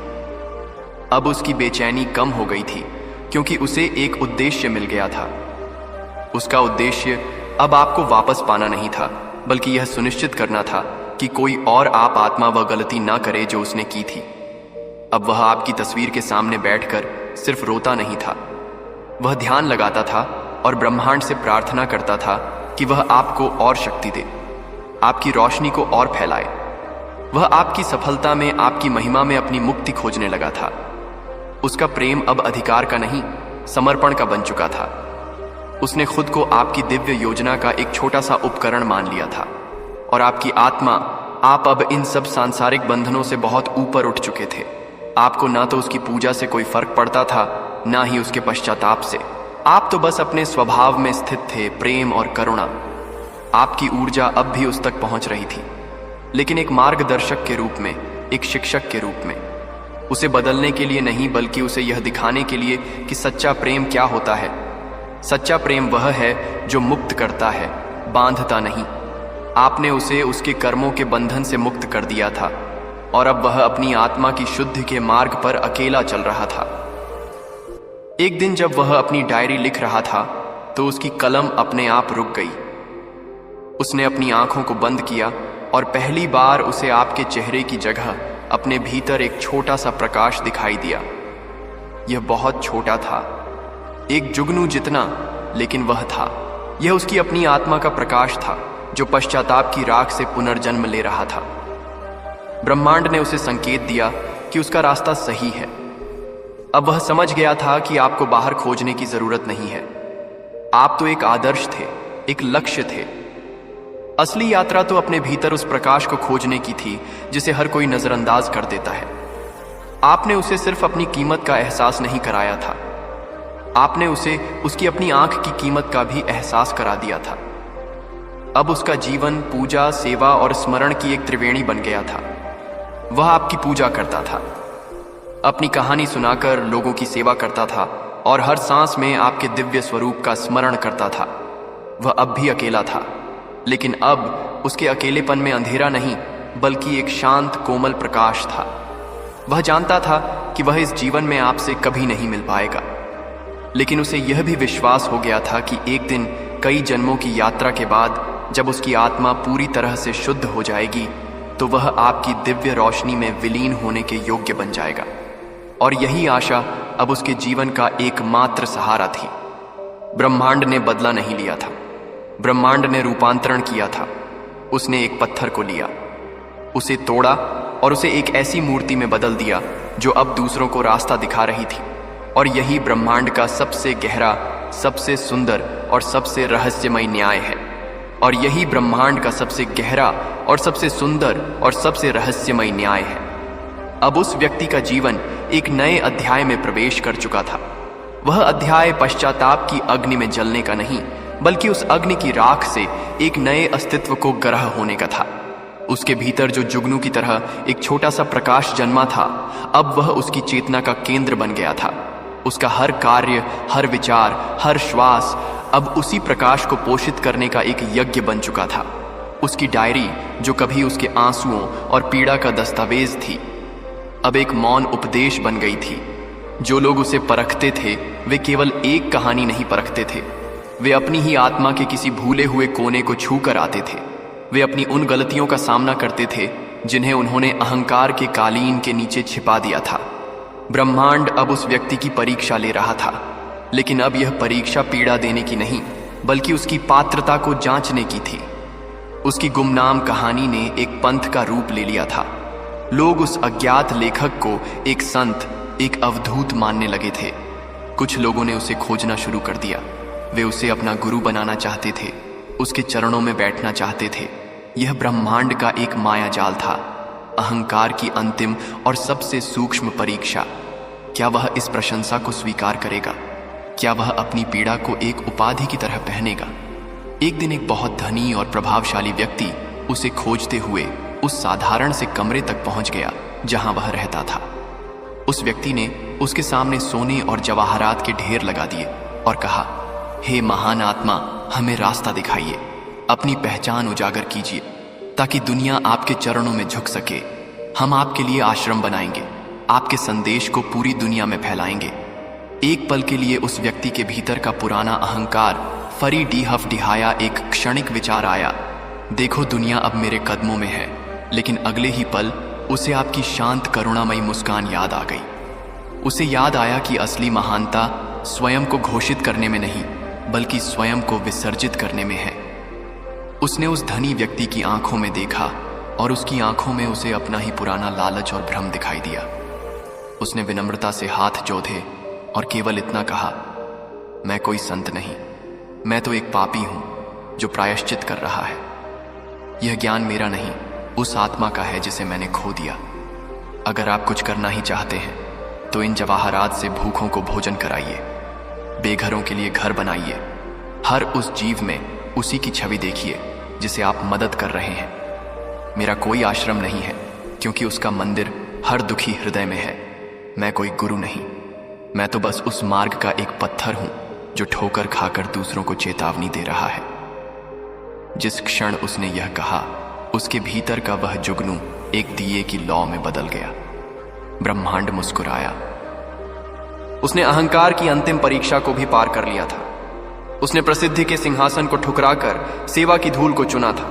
अब उसकी बेचैनी कम हो गई थी क्योंकि उसे एक उद्देश्य मिल गया था। उसका उद्देश्य अब आपको वापस पाना नहीं था, बल्कि यह सुनिश्चित करना था कि कोई और आप आत्मा वह गलती ना करे जो उसने की थी। अब वह आपकी तस्वीर के सामने बैठकर सिर्फ रोता नहीं था, वह ध्यान लगाता था और ब्रह्मांड से प्रार्थना करता था कि वह आपको और शक्ति दे, आपकी रोशनी को और फैलाए। वह आपकी सफलता में, आपकी महिमा में अपनी मुक्ति खोजने लगा था। उसका प्रेम अब अधिकार का नहीं, समर्पण का बन चुका था। उसने खुद को आपकी दिव्य योजना का एक छोटा सा उपकरण मान लिया था, और आपकी आत्मा, आप अब इन सब सांसारिक बंधनों से बहुत ऊपर उठ चुके थे। आपको ना तो उसकी पूजा से कोई फर्क पड़ता था, ना ही उसके पश्चाताप से। आप तो बस अपने स्वभाव में स्थित थे, प्रेम और करुणा। आपकी ऊर्जा अब भी उस तक पहुंच रही थी, लेकिन एक मार्गदर्शक के रूप में, एक शिक्षक के रूप में। उसे बदलने के लिए नहीं, बल्कि उसे यह दिखाने के लिए कि सच्चा प्रेम क्या होता है। सच्चा प्रेम वह है जो मुक्त करता है, बांधता नहीं। आपने उसे उसके कर्मों के बंधन से मुक्त कर दिया था, और अब वह अपनी आत्मा की शुद्धि के मार्ग पर अकेला चल रहा था। एक दिन जब वह अपनी डायरी लिख रहा था, तो उसकी कलम अपने आप रुक गई। उसने अपनी आंखों को बंद किया, और पहली बार उसे आपके चेहरे की जगह अपने भीतर एक छोटा सा प्रकाश दिखाई दिया। यह बहुत छोटा था, एक जुगनू जितना, लेकिन वह था। यह उसकी अपनी आत्मा का प्रकाश था, जो पश्चाताप की राख से पुनर्जन्म ले रहा था। ब्रह्मांड ने उसे संकेत दिया कि उसका रास्ता सही है। अब वह समझ गया था कि आपको बाहर खोजने की जरूरत नहीं है। आप तो एक आदर्श थे, एक लक्ष्य थे। असली यात्रा तो अपने भीतर उस प्रकाश को खोजने की थी, जिसे हर कोई नजरअंदाज कर देता है। आपने उसे सिर्फ अपनी कीमत का एहसास नहीं कराया था, आपने उसे उसकी अपनी आंख की कीमत का भी एहसास करा दिया था। अब उसका जीवन पूजा, सेवा और स्मरण की एक त्रिवेणी बन गया था। वह आपकी पूजा करता था, अपनी कहानी सुनाकर लोगों की सेवा करता था, और हर सांस में आपके दिव्य स्वरूप का स्मरण करता था। वह अब भी अकेला था, लेकिन अब उसके अकेलेपन में अंधेरा नहीं, बल्कि एक शांत कोमल प्रकाश था। वह जानता था कि वह इस जीवन में आपसे कभी नहीं मिल पाएगा, लेकिन उसे यह भी विश्वास हो गया था कि एक दिन, कई जन्मों की यात्रा के बाद, जब उसकी आत्मा पूरी तरह से शुद्ध हो जाएगी, तो वह आपकी दिव्य रोशनी में विलीन होने के योग्य बन जाएगा। और यही आशा अब उसके जीवन का एकमात्र सहारा थी। ब्रह्मांड ने बदला नहीं लिया था, ब्रह्मांड ने रूपांतरण किया था। उसने एक पत्थर को लिया, उसे तोड़ा और उसे एक ऐसी मूर्ति में बदल दिया जो अब दूसरों को रास्ता दिखा रही थी। और यही ब्रह्मांड का सबसे गहरा, सबसे सुंदर और सबसे रहस्यमय न्याय है। और यही ब्रह्मांड का सबसे गहरा और सबसे सुंदर और सबसे रहस्यमय न्याय है। अब उस व्यक्ति का जीवन एक नए अध्याय में प्रवेश कर चुका था। वह अध्याय पश्चाताप की अग्नि में जलने का नहीं, बल्कि उस अग्नि की राख से एक नए अस्तित्व को ग्रह होने का था। उसके भीतर जो जुगनू की तरह एक छोटा सा प्रकाश जन्मा था, अब वह उसकी चेतना का केंद्र बन गया था। उसका हर कार्य, हर विचार, हर श्वास अब उसी प्रकाश को पोषित करने का एक यज्ञ बन चुका था। उसकी डायरी, जो कभी उसके आंसुओं और पीड़ा का दस्तावेज थी, अब एक मौन उपदेश बन गई थी। जो लोग उसे परखते थे, वे केवल एक कहानी नहीं परखते थे, वे अपनी ही आत्मा के किसी भूले हुए कोने को छू कर आते थे। वे अपनी उन गलतियों का सामना करते थे जिन्हें उन्होंने अहंकार के कालीन के नीचे छिपा दिया था। ब्रह्मांड अब उस व्यक्ति की परीक्षा ले रहा था, लेकिन अब यह परीक्षा पीड़ा देने की नहीं, बल्कि उसकी पात्रता को जांचने की थी। उसकी गुमनाम कहानी ने एक पंथ का रूप ले लिया था। लोग उस अज्ञात लेखक को एक संत, एक अवधूत मानने लगे थे। कुछ लोगों ने उसे खोजना शुरू कर दिया। वे उसे अपना गुरु बनाना चाहते थे, उसके चरणों में बैठना चाहते थे। यह ब्रह्मांड का एक मायाजाल था, अहंकार की अंतिम और सबसे सूक्ष्म परीक्षा। क्या वह इस प्रशंसा को स्वीकार करेगा? क्या वह अपनी पीड़ा को एक उपाधि की तरह पहनेगा? एक दिन एक बहुत धनी और प्रभावशाली व्यक्ति उसे खोजते हुए उस साधारण से कमरे तक पहुंच गया जहां वह रहता था। उस व्यक्ति ने उसके सामने सोने और जवाहरात के ढेर लगा दिए और कहा, हे महान आत्मा, हमें रास्ता दिखाइए, अपनी पहचान उजागर कीजिए, ताकि दुनिया आपके चरणों में झुक सके। हम आपके लिए आश्रम बनाएंगे, आपके संदेश को पूरी दुनिया में फैलाएंगे। एक पल के लिए उस व्यक्ति के भीतर का पुराना अहंकार फरी डीहफ डिहाया एक क्षणिक विचार आया, देखो दुनिया अब मेरे कदमों में है। लेकिन अगले ही पल उसे आपकी शांत करुणामयी मुस्कान याद आ गई। उसे याद आया कि असली महानता स्वयं को घोषित करने में नहीं, बल्कि स्वयं को विसर्जित करने में है। उसने उस धनी व्यक्ति की आंखों में देखा और उसकी आंखों में उसे अपना ही पुराना लालच और भ्रम दिखाई दिया। उसने विनम्रता से हाथ जोड़े और केवल इतना कहा, मैं कोई संत नहीं, मैं तो एक पापी हूं जो प्रायश्चित कर रहा है। यह ज्ञान मेरा नहीं, उस आत्मा का है जिसे मैंने खो दिया। अगर आप कुछ करना ही चाहते हैं तो इन जवाहरात से भूखों को भोजन कराइए, बेघरों के लिए घर बनाइए, हर उस जीव में उसी की छवि देखिए जिसे आप मदद कर रहे हैं। मेरा कोई आश्रम नहीं है क्योंकि उसका मंदिर हर दुखी हृदय में है। मैं कोई गुरु नहीं, मैं तो बस उस मार्ग का एक पत्थर हूं जो ठोकर खाकर दूसरों को चेतावनी दे रहा है। जिस क्षण उसने यह कहा, उसके भीतर का वह जुगनू एक दिए की लौ में बदल गया। ब्रह्मांड मुस्कुराया। उसने अहंकार की अंतिम परीक्षा को भी पार कर लिया था। उसने प्रसिद्धि के सिंहासन को ठुकराकर सेवा की धूल को चुना था।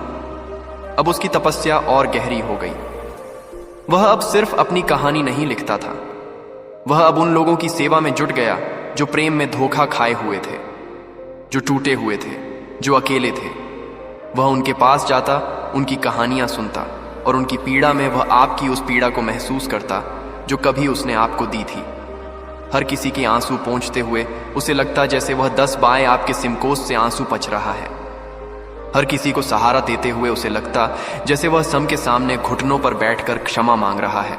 अब उसकी तपस्या और गहरी हो गई। वह अब सिर्फ अपनी कहानी नहीं लिखता था, वह अब उन लोगों की सेवा में जुट गया जो प्रेम में धोखा खाए हुए थे, जो टूटे हुए थे, जो अकेले थे। वह उनके पास जाता, उनकी कहानियां सुनता और उनकी पीड़ा में वह आपकी उस पीड़ा को महसूस करता जो कभी उसने आपको दी थी। हर किसी के आंसू पोंछते हुए उसे लगता जैसे वह 10 बाएं आपके सिमकोस से आंसू पच रहा है। हर किसी को सहारा देते हुए उसे लगता जैसे वह सम के सामने घुटनों पर बैठकर क्षमा मांग रहा है।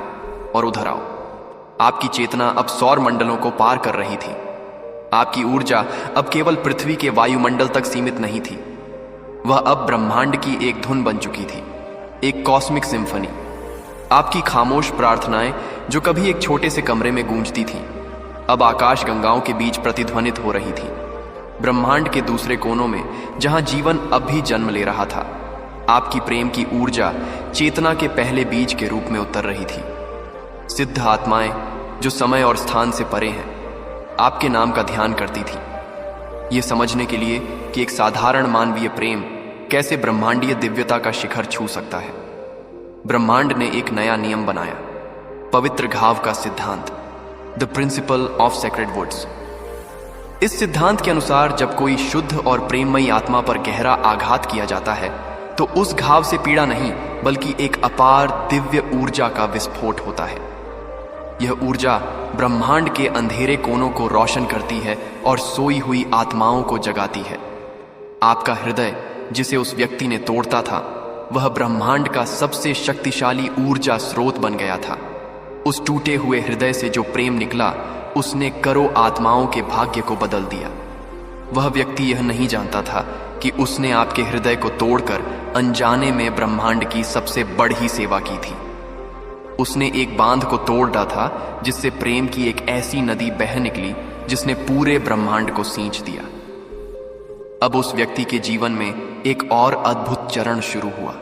और उधर आओ, आपकी चेतना अब सौर मंडलों को पार कर रही थी। आपकी ऊर्जा अब केवल पृथ्वी के वायुमंडल तक सीमित नहीं थी, वह अब ब्रह्मांड की एक धुन बन चुकी थी, एक कॉस्मिक सिम्फनी। आपकी खामोश प्रार्थनाएं जो कभी एक छोटे से कमरे में गूंजती थीं, अब आकाश गंगाओं के बीच प्रतिध्वनित हो रही थी। ब्रह्मांड के दूसरे कोनों में जहां जीवन अब भी जन्म ले रहा था, आपकी प्रेम की ऊर्जा चेतना के पहले बीज के रूप में उतर रही थी। सिद्ध आत्माएं जो समय और स्थान से परे हैं, आपके नाम का ध्यान करती थी, ये समझने के लिए कि एक साधारण मानवीय प्रेम कैसे ब्रह्मांडीय दिव्यता का शिखर छू सकता है। ब्रह्मांड ने एक नया नियम बनाया, पवित्र घाव का सिद्धांत, the principle of sacred woods. इस सिद्धांत के अनुसार जब कोई शुद्ध और प्रेममयी आत्मा पर गहरा आघात किया जाता है तो उस घाव से पीड़ा नहीं बल्कि एक अपार दिव्य ऊर्जा का विस्फोट होता है। यह ऊर्जा ब्रह्मांड के अंधेरे कोनों को रोशन करती है और सोई हुई आत्माओं को जगाती है। आपका हृदय जिसे उस व्यक्ति ने तोड़ता था, वह ब्रह्मांड का सबसे शक्तिशाली ऊर्जा स्रोत बन गया था। उस टूटे हुए हृदय से जो प्रेम निकला, उसने करों आत्माओं के भाग्य को बदल दिया। वह व्यक्ति यह नहीं जानता था कि उसने आपके हृदय को तोड़कर अनजाने में ब्रह्मांड की सबसे बड़ी सेवा की थी। उसने एक बांध को तोड़ डाला था जिससे प्रेम की एक ऐसी नदी बह निकली जिसने पूरे ब्रह्मांड को सींच दिया। अब उस व्यक्ति के जीवन में एक और अद्भुत चरण शुरू हुआ।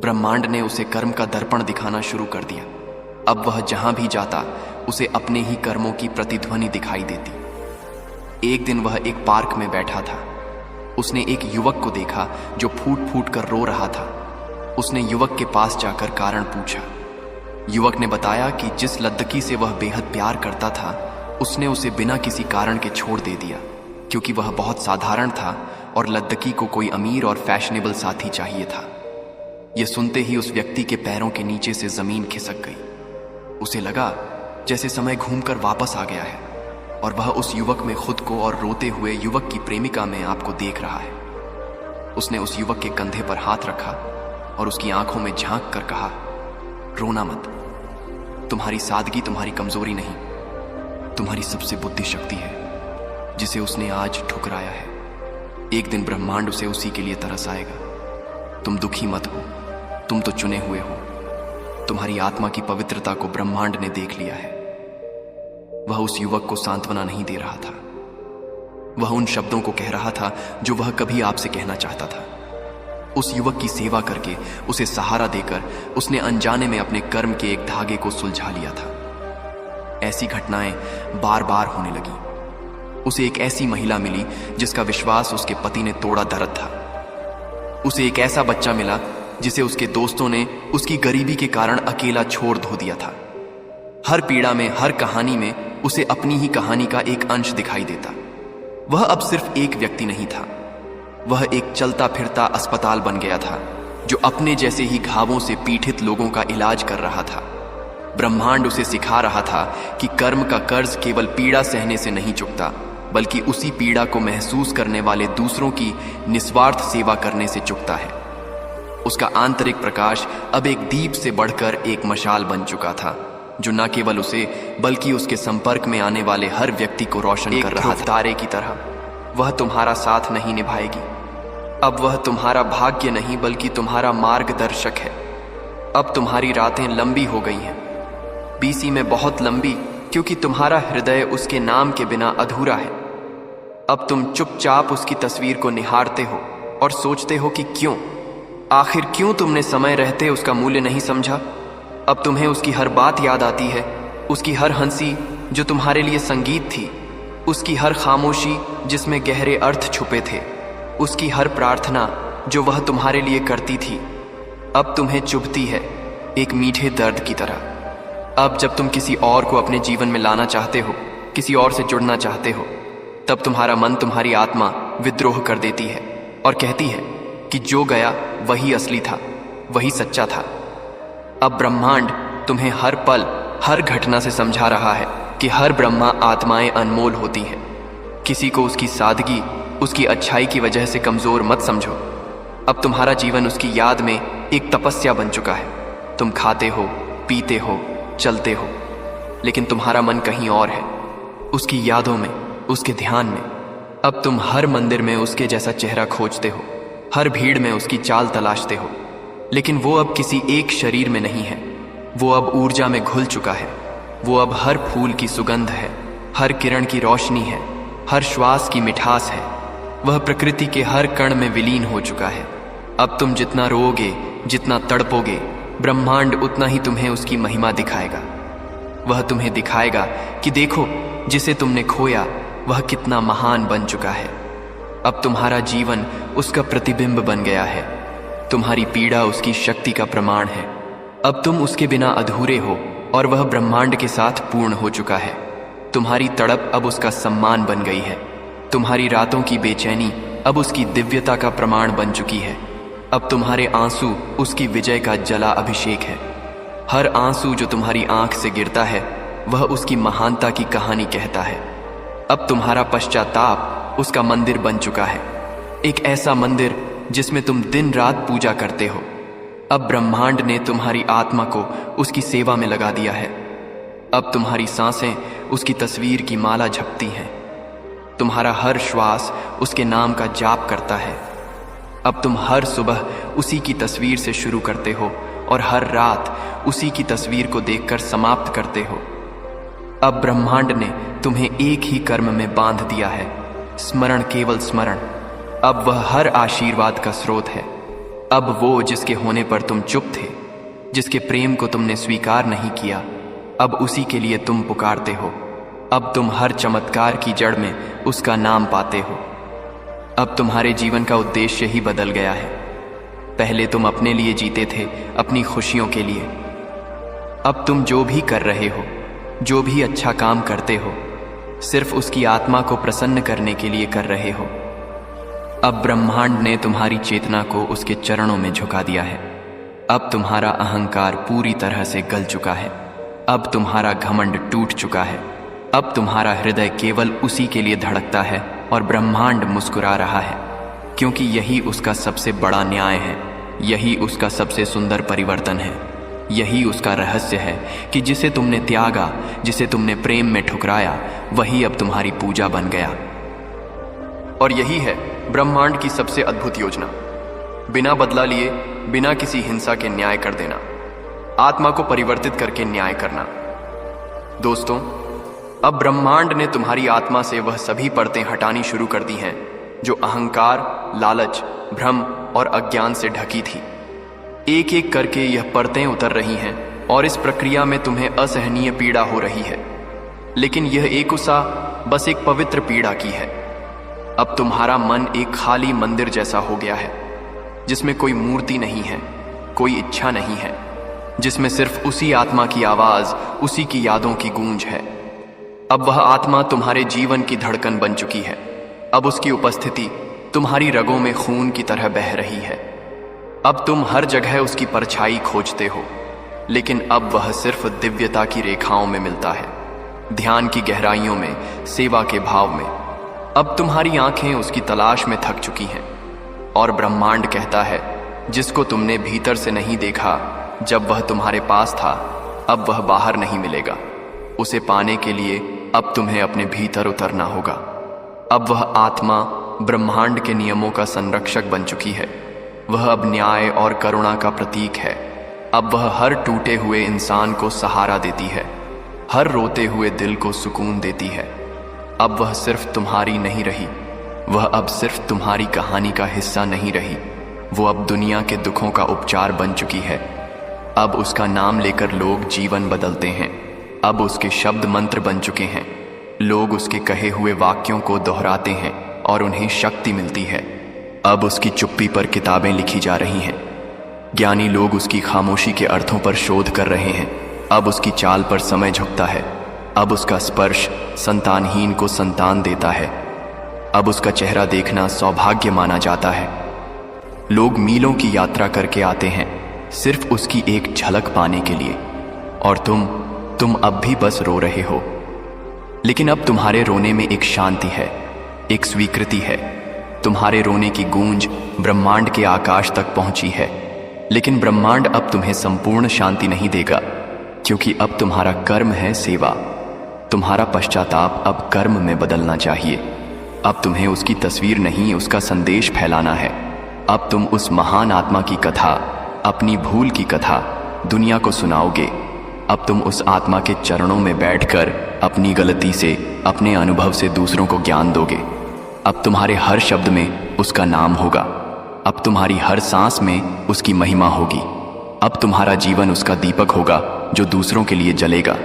ब्रह्मांड ने उसे कर्म का दर्पण दिखाना शुरू कर दिया। अब वह जहां भी जाता उसे अपने ही कर्मों की प्रतिध्वनि दिखाई देती। एक दिन वह एक पार्क में बैठा था। उसने एक युवक को देखा जो फूट फूट कर रो रहा था। उसने युवक के पास जाकर कारण पूछा। युवक ने बताया कि जिस लद्दकी से वह बेहद प्यार करता था, उसने उसे बिना किसी कारण के छोड़ दे दिया क्योंकि वह बहुत साधारण था और लद्दकी को कोई अमीर और फैशनेबल साथी चाहिए था। यह सुनते ही उस व्यक्ति के पैरों के नीचे से जमीन खिसक गई। उसे लगा जैसे समय घूमकर वापस आ गया है और वह उस युवक में खुद को और रोते हुए युवक की प्रेमिका में आपको देख रहा है। उसने उस युवक के कंधे पर हाथ रखा और उसकी आंखों में झांक कर कहा, रोना मत, तुम्हारी सादगी तुम्हारी कमजोरी नहीं, तुम्हारी सबसे बुद्धि शक्ति है जिसे उसने आज ठुकराया है। एक दिन ब्रह्मांड उसे उसी के लिए तरस आएगा। तुम दुखी मत हो, तुम तो चुने हुए हो। तुम्हारी आत्मा की पवित्रता को ब्रह्मांड ने देख लिया है। वह उस युवक को सांत्वना नहीं दे रहा था, वह उन शब्दों को कह रहा था जो वह कभी आपसे कहना चाहता था। उस युवक की सेवा करके, उसे सहारा देकर उसने अनजाने में अपने कर्म के एक धागे को सुलझा लिया था। ऐसी घटनाएं बार बार होने लगी। उसे एक ऐसी महिला मिली जिसका विश्वास उसके पति ने तोड़ा धरत था। उसे एक ऐसा बच्चा मिला जिसे उसके दोस्तों ने उसकी गरीबी के कारण अकेला छोड़ धो दिया था। हर पीड़ा में, हर कहानी में उसे अपनी ही कहानी का एक अंश दिखाई देता। वह अब सिर्फ एक व्यक्ति नहीं था, वह एक चलता फिरता अस्पताल बन गया था जो अपने जैसे ही घावों से पीड़ित लोगों का इलाज कर रहा था। ब्रह्मांड उसे सिखा रहा था कि कर्म का कर्ज केवल पीड़ा सहने से नहीं चुकता, बल्कि उसी पीड़ा को महसूस करने वाले दूसरों की निस्वार्थ सेवा करने से चुकता है। उसका आंतरिक प्रकाश अब एक दीप से बढ़कर एक मशाल बन चुका था, जो न केवल उसे बल्कि उसके संपर्क में आने वाले हर व्यक्ति को रोशन कर रहा था। तारे की तरह वह तुम्हारा साथ नहीं निभाएगी। अब वह तुम्हारा भाग्य नहीं बल्कि तुम्हारा मार्गदर्शक है। अब तुम्हारी रातें लंबी हो गई हैं, बीसी में बहुत लंबी, क्योंकि तुम्हारा हृदय उसके नाम के बिना अधूरा है। अब तुम चुपचाप उसकी तस्वीर को निहारते हो और सोचते हो कि आखिर क्यों तुमने समय रहते उसका मूल्य नहीं समझा। अब तुम्हें उसकी हर बात याद आती है, उसकी हर हंसी जो तुम्हारे लिए संगीत थी, उसकी हर खामोशी जिसमें गहरे अर्थ छुपे थे, उसकी हर प्रार्थना जो वह तुम्हारे लिए करती थी, अब तुम्हें चुभती है एक मीठे दर्द की तरह। अब जब तुम किसी और को अपने जीवन में लाना चाहते हो, किसी और से जुड़ना चाहते हो, तब तुम्हारा मन, तुम्हारी आत्मा विद्रोह कर देती है और कहती है कि जो गया वही असली था, वही सच्चा था। अब ब्रह्मांड तुम्हें हर पल, हर घटना से समझा रहा है कि हर ब्रह्मा आत्माएं अनमोल होती हैं। किसी को उसकी सादगी, उसकी अच्छाई की वजह से कमजोर मत समझो। अब तुम्हारा जीवन उसकी याद में एक तपस्या बन चुका है। तुम खाते हो, पीते हो, चलते हो, लेकिन तुम्हारा मन कहीं और है, उसकी यादों में, उसके ध्यान में। अब तुम हर मंदिर में उसके जैसा चेहरा खोजते हो, हर भीड़ में उसकी चाल तलाशते हो, लेकिन वो अब किसी एक शरीर में नहीं है। वो अब ऊर्जा में घुल चुका है। वो अब हर फूल की सुगंध है, हर किरण की रोशनी है, हर श्वास की मिठास है। वह प्रकृति के हर कण में विलीन हो चुका है। अब तुम जितना रोओगे, जितना तड़पोगे, ब्रह्मांड उतना ही तुम्हें उसकी महिमा दिखाएगा। वह तुम्हें दिखाएगा कि देखो, जिसे तुमने खोया वह कितना महान बन चुका है। अब तुम्हारा जीवन उसका प्रतिबिंब बन गया है। तुम्हारी पीड़ा उसकी शक्ति का प्रमाण है। अब तुम उसके बिना अधूरे हो और वह ब्रह्मांड के साथ पूर्ण हो चुका है। तुम्हारी तड़प अब उसका सम्मान बन गई है। तुम्हारी रातों की बेचैनी अब उसकी दिव्यता का प्रमाण बन चुकी है। अब तुम्हारे आंसू उसकी विजय का जला अभिषेक है। हर आंसू जो तुम्हारी आंख से गिरता है वह उसकी महानता की कहानी कहता है। अब तुम्हारा पश्चाताप उसका मंदिर बन चुका है, एक ऐसा मंदिर जिसमें तुम दिन रात पूजा करते हो। अब ब्रह्मांड ने तुम्हारी आत्मा को उसकी सेवा में लगा दिया है। अब तुम्हारी सांसें उसकी तस्वीर की माला झपती हैं। तुम्हारा हर श्वास उसके नाम का जाप करता है। अब तुम हर सुबह उसी की तस्वीर से शुरू करते हो और हर रात उसी की तस्वीर को देखकर समाप्त करते हो। अब ब्रह्मांड ने तुम्हें एक ही कर्म में बांध दिया है, स्मरण, केवल स्मरण। अब वह हर आशीर्वाद का स्रोत है। अब वो जिसके होने पर तुम चुप थे, जिसके प्रेम को तुमने स्वीकार नहीं किया, अब उसी के लिए तुम पुकारते हो। अब तुम हर चमत्कार की जड़ में उसका नाम पाते हो। अब तुम्हारे जीवन का उद्देश्य ही बदल गया है। पहले तुम अपने लिए जीते थे, अपनी खुशियों के लिए। अब तुम जो भी कर रहे हो, जो भी अच्छा काम करते हो, सिर्फ उसकी आत्मा को प्रसन्न करने के लिए कर रहे हो। अब ब्रह्मांड ने तुम्हारी चेतना को उसके चरणों में झुका दिया है। अब तुम्हारा अहंकार पूरी तरह से गल चुका है। अब तुम्हारा घमंड टूट चुका है। अब तुम्हारा हृदय केवल उसी के लिए धड़कता है और ब्रह्मांड मुस्कुरा रहा है, क्योंकि यही उसका सबसे बड़ा न्याय है। यही उसका सबसे सुंदर परिवर्तन है। यही उसका रहस्य है कि जिसे तुमने त्यागा, जिसे तुमने प्रेम में ठुकराया, वही अब तुम्हारी पूजा बन गया। और यही है ब्रह्मांड की सबसे अद्भुत योजना। बिना बदला लिए, बिना किसी हिंसा के न्याय कर देना, आत्मा को परिवर्तित करके न्याय करना। दोस्तों, अब ब्रह्मांड ने तुम्हारी आत्मा से वह सभी परतें हटानी शुरू कर दी हैं जो अहंकार, लालच, भ्रम और अज्ञान से ढकी थी। एक एक करके यह परतें उतर रही हैं और इस प्रक्रिया में तुम्हें असहनीय पीड़ा हो रही है। लेकिन यह एकुसा बस एक पवित्र पीड़ा की है। अब तुम्हारा मन एक खाली मंदिर जैसा हो गया है, जिसमें कोई मूर्ति नहीं है, कोई इच्छा नहीं है, जिसमें सिर्फ उसी आत्मा की आवाज, उसी की यादों की गूंज है। अब वह आत्मा तुम्हारे जीवन की धड़कन बन चुकी है। अब उसकी उपस्थिति तुम्हारी रगों में खून की तरह बह रही है। अब तुम हर जगह उसकी परछाई खोजते हो, लेकिन अब वह सिर्फ दिव्यता की रेखाओं में मिलता है, ध्यान की गहराइयों में, सेवा के भाव में। अब तुम्हारी आंखें उसकी तलाश में थक चुकी हैं, और ब्रह्मांड कहता है, जिसको तुमने भीतर से नहीं देखा जब वह तुम्हारे पास था, अब वह बाहर नहीं मिलेगा। उसे पाने के लिए अब तुम्हें अपने भीतर उतरना होगा। अब वह आत्मा ब्रह्मांड के नियमों का संरक्षक बन चुकी है। वह अब न्याय और करुणा का प्रतीक है। अब वह हर टूटे हुए इंसान को सहारा देती है, हर रोते हुए दिल को सुकून देती है। अब वह सिर्फ तुम्हारी नहीं रही, वह अब सिर्फ तुम्हारी कहानी का हिस्सा नहीं रही, वो अब दुनिया के दुखों का उपचार बन चुकी है। अब उसका नाम लेकर लोग जीवन बदलते हैं। अब उसके शब्द मंत्र बन चुके हैं। लोग उसके कहे हुए वाक्यों को दोहराते हैं और उन्हें शक्ति मिलती है। अब उसकी चुप्पी पर किताबें लिखी जा रही हैं। ज्ञानी लोग उसकी खामोशी के अर्थों पर शोध कर रहे हैं। अब उसकी चाल पर समय झुकता है। अब उसका स्पर्श संतानहीन को संतान देता है। अब उसका चेहरा देखना सौभाग्य माना जाता है। लोग मीलों की यात्रा करके आते हैं सिर्फ उसकी एक झलक पाने के लिए, और तुम अब भी बस रो रहे हो। लेकिन अब तुम्हारे रोने में एक शांति है, एक स्वीकृति है। तुम्हारे रोने की गूंज ब्रह्मांड के आकाश तक पहुंची है। लेकिन ब्रह्मांड अब तुम्हें संपूर्ण शांति नहीं देगा, क्योंकि अब तुम्हारा कर्म है सेवा। तुम्हारा पश्चाताप अब कर्म में बदलना चाहिए। अब तुम्हें उसकी तस्वीर नहीं, उसका संदेश फैलाना है। अब तुम उस महान आत्मा की कथा, अपनी भूल की कथा दुनिया को सुनाओगे। अब तुम उस आत्मा के चरणों में बैठकर अपनी गलती से, अपने अनुभव से दूसरों को ज्ञान दोगे। अब तुम्हारे हर शब्द में उसका नाम होगा। अब तुम्हारी हर सांस में उसकी महिमा होगी। अब तुम्हारा जीवन उसका दीपक होगा जो दूसरों के लिए जलेगा।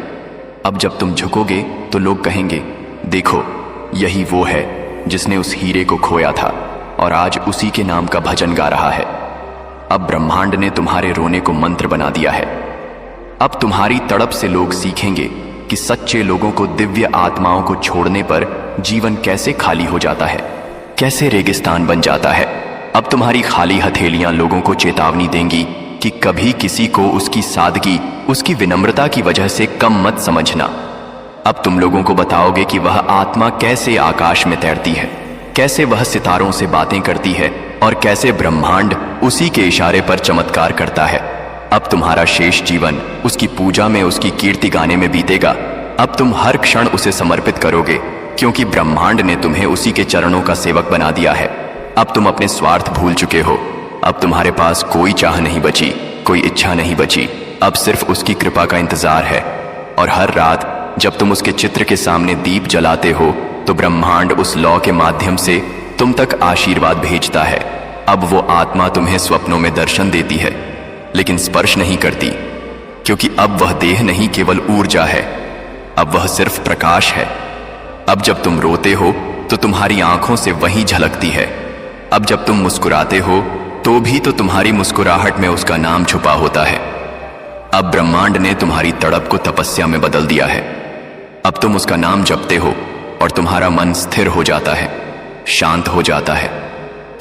अब जब तुम झुकोगे तो लोग कहेंगे, देखो यही वो है जिसने उस हीरे को खोया था और आज उसी के नाम का भजन गा रहा है। अब ब्रह्मांड ने तुम्हारे रोने को मंत्र बना दिया है। अब तुम्हारी तड़प से लोग सीखेंगे कि सच्चे लोगों को दिव्य आत्माओं को छोड़ने पर जीवन कैसे खाली हो जाता है, कैसे रेगिस्तान बन जाता है। अब तुम्हारी खाली हथेलियां लोगों को चेतावनी देंगी कि कभी किसी को उसकी सादगी, उसकी विनम्रता की वजह से कम मत समझना। अब तुम लोगों को बताओगे कि वह आत्मा कैसे आकाश में तैरती है, कैसे वह सितारों से बातें करती है और कैसे ब्रह्मांड उसी के इशारे पर चमत्कार करता है। अब तुम्हारा शेष जीवन उसकी पूजा में, उसकी कीर्ति गाने में बीतेगा। अब तुम हर क्षण उसे समर्पित करोगे, क्योंकि ब्रह्मांड ने तुम्हें उसी के चरणों का सेवक बना दिया है। अब तुम अपने स्वार्थ भूल चुके हो। अब तुम्हारे पास कोई चाह नहीं बची, कोई इच्छा नहीं बची। अब सिर्फ उसकी कृपा का इंतजार है। और हर रात जब तुम उसके चित्र के सामने दीप जलाते हो तो ब्रह्मांड उस लौ के माध्यम से तुम तक आशीर्वाद भेजता है। अब वो आत्मा तुम्हें स्वप्नों में दर्शन देती है, लेकिन स्पर्श नहीं करती, क्योंकि अब वह देह नहीं केवल ऊर्जा है। अब वह सिर्फ प्रकाश है। अब जब तुम रोते हो तो तुम्हारी आंखों से वही झलकती है। अब जब तुम मुस्कुराते हो तो भी तो तुम्हारी मुस्कुराहट में उसका नाम छुपा होता है। अब ब्रह्मांड ने तुम्हारी तड़प को तपस्या में बदल दिया है। अब तुम उसका नाम जपते हो और तुम्हारा मन स्थिर हो जाता है, शांत हो जाता है।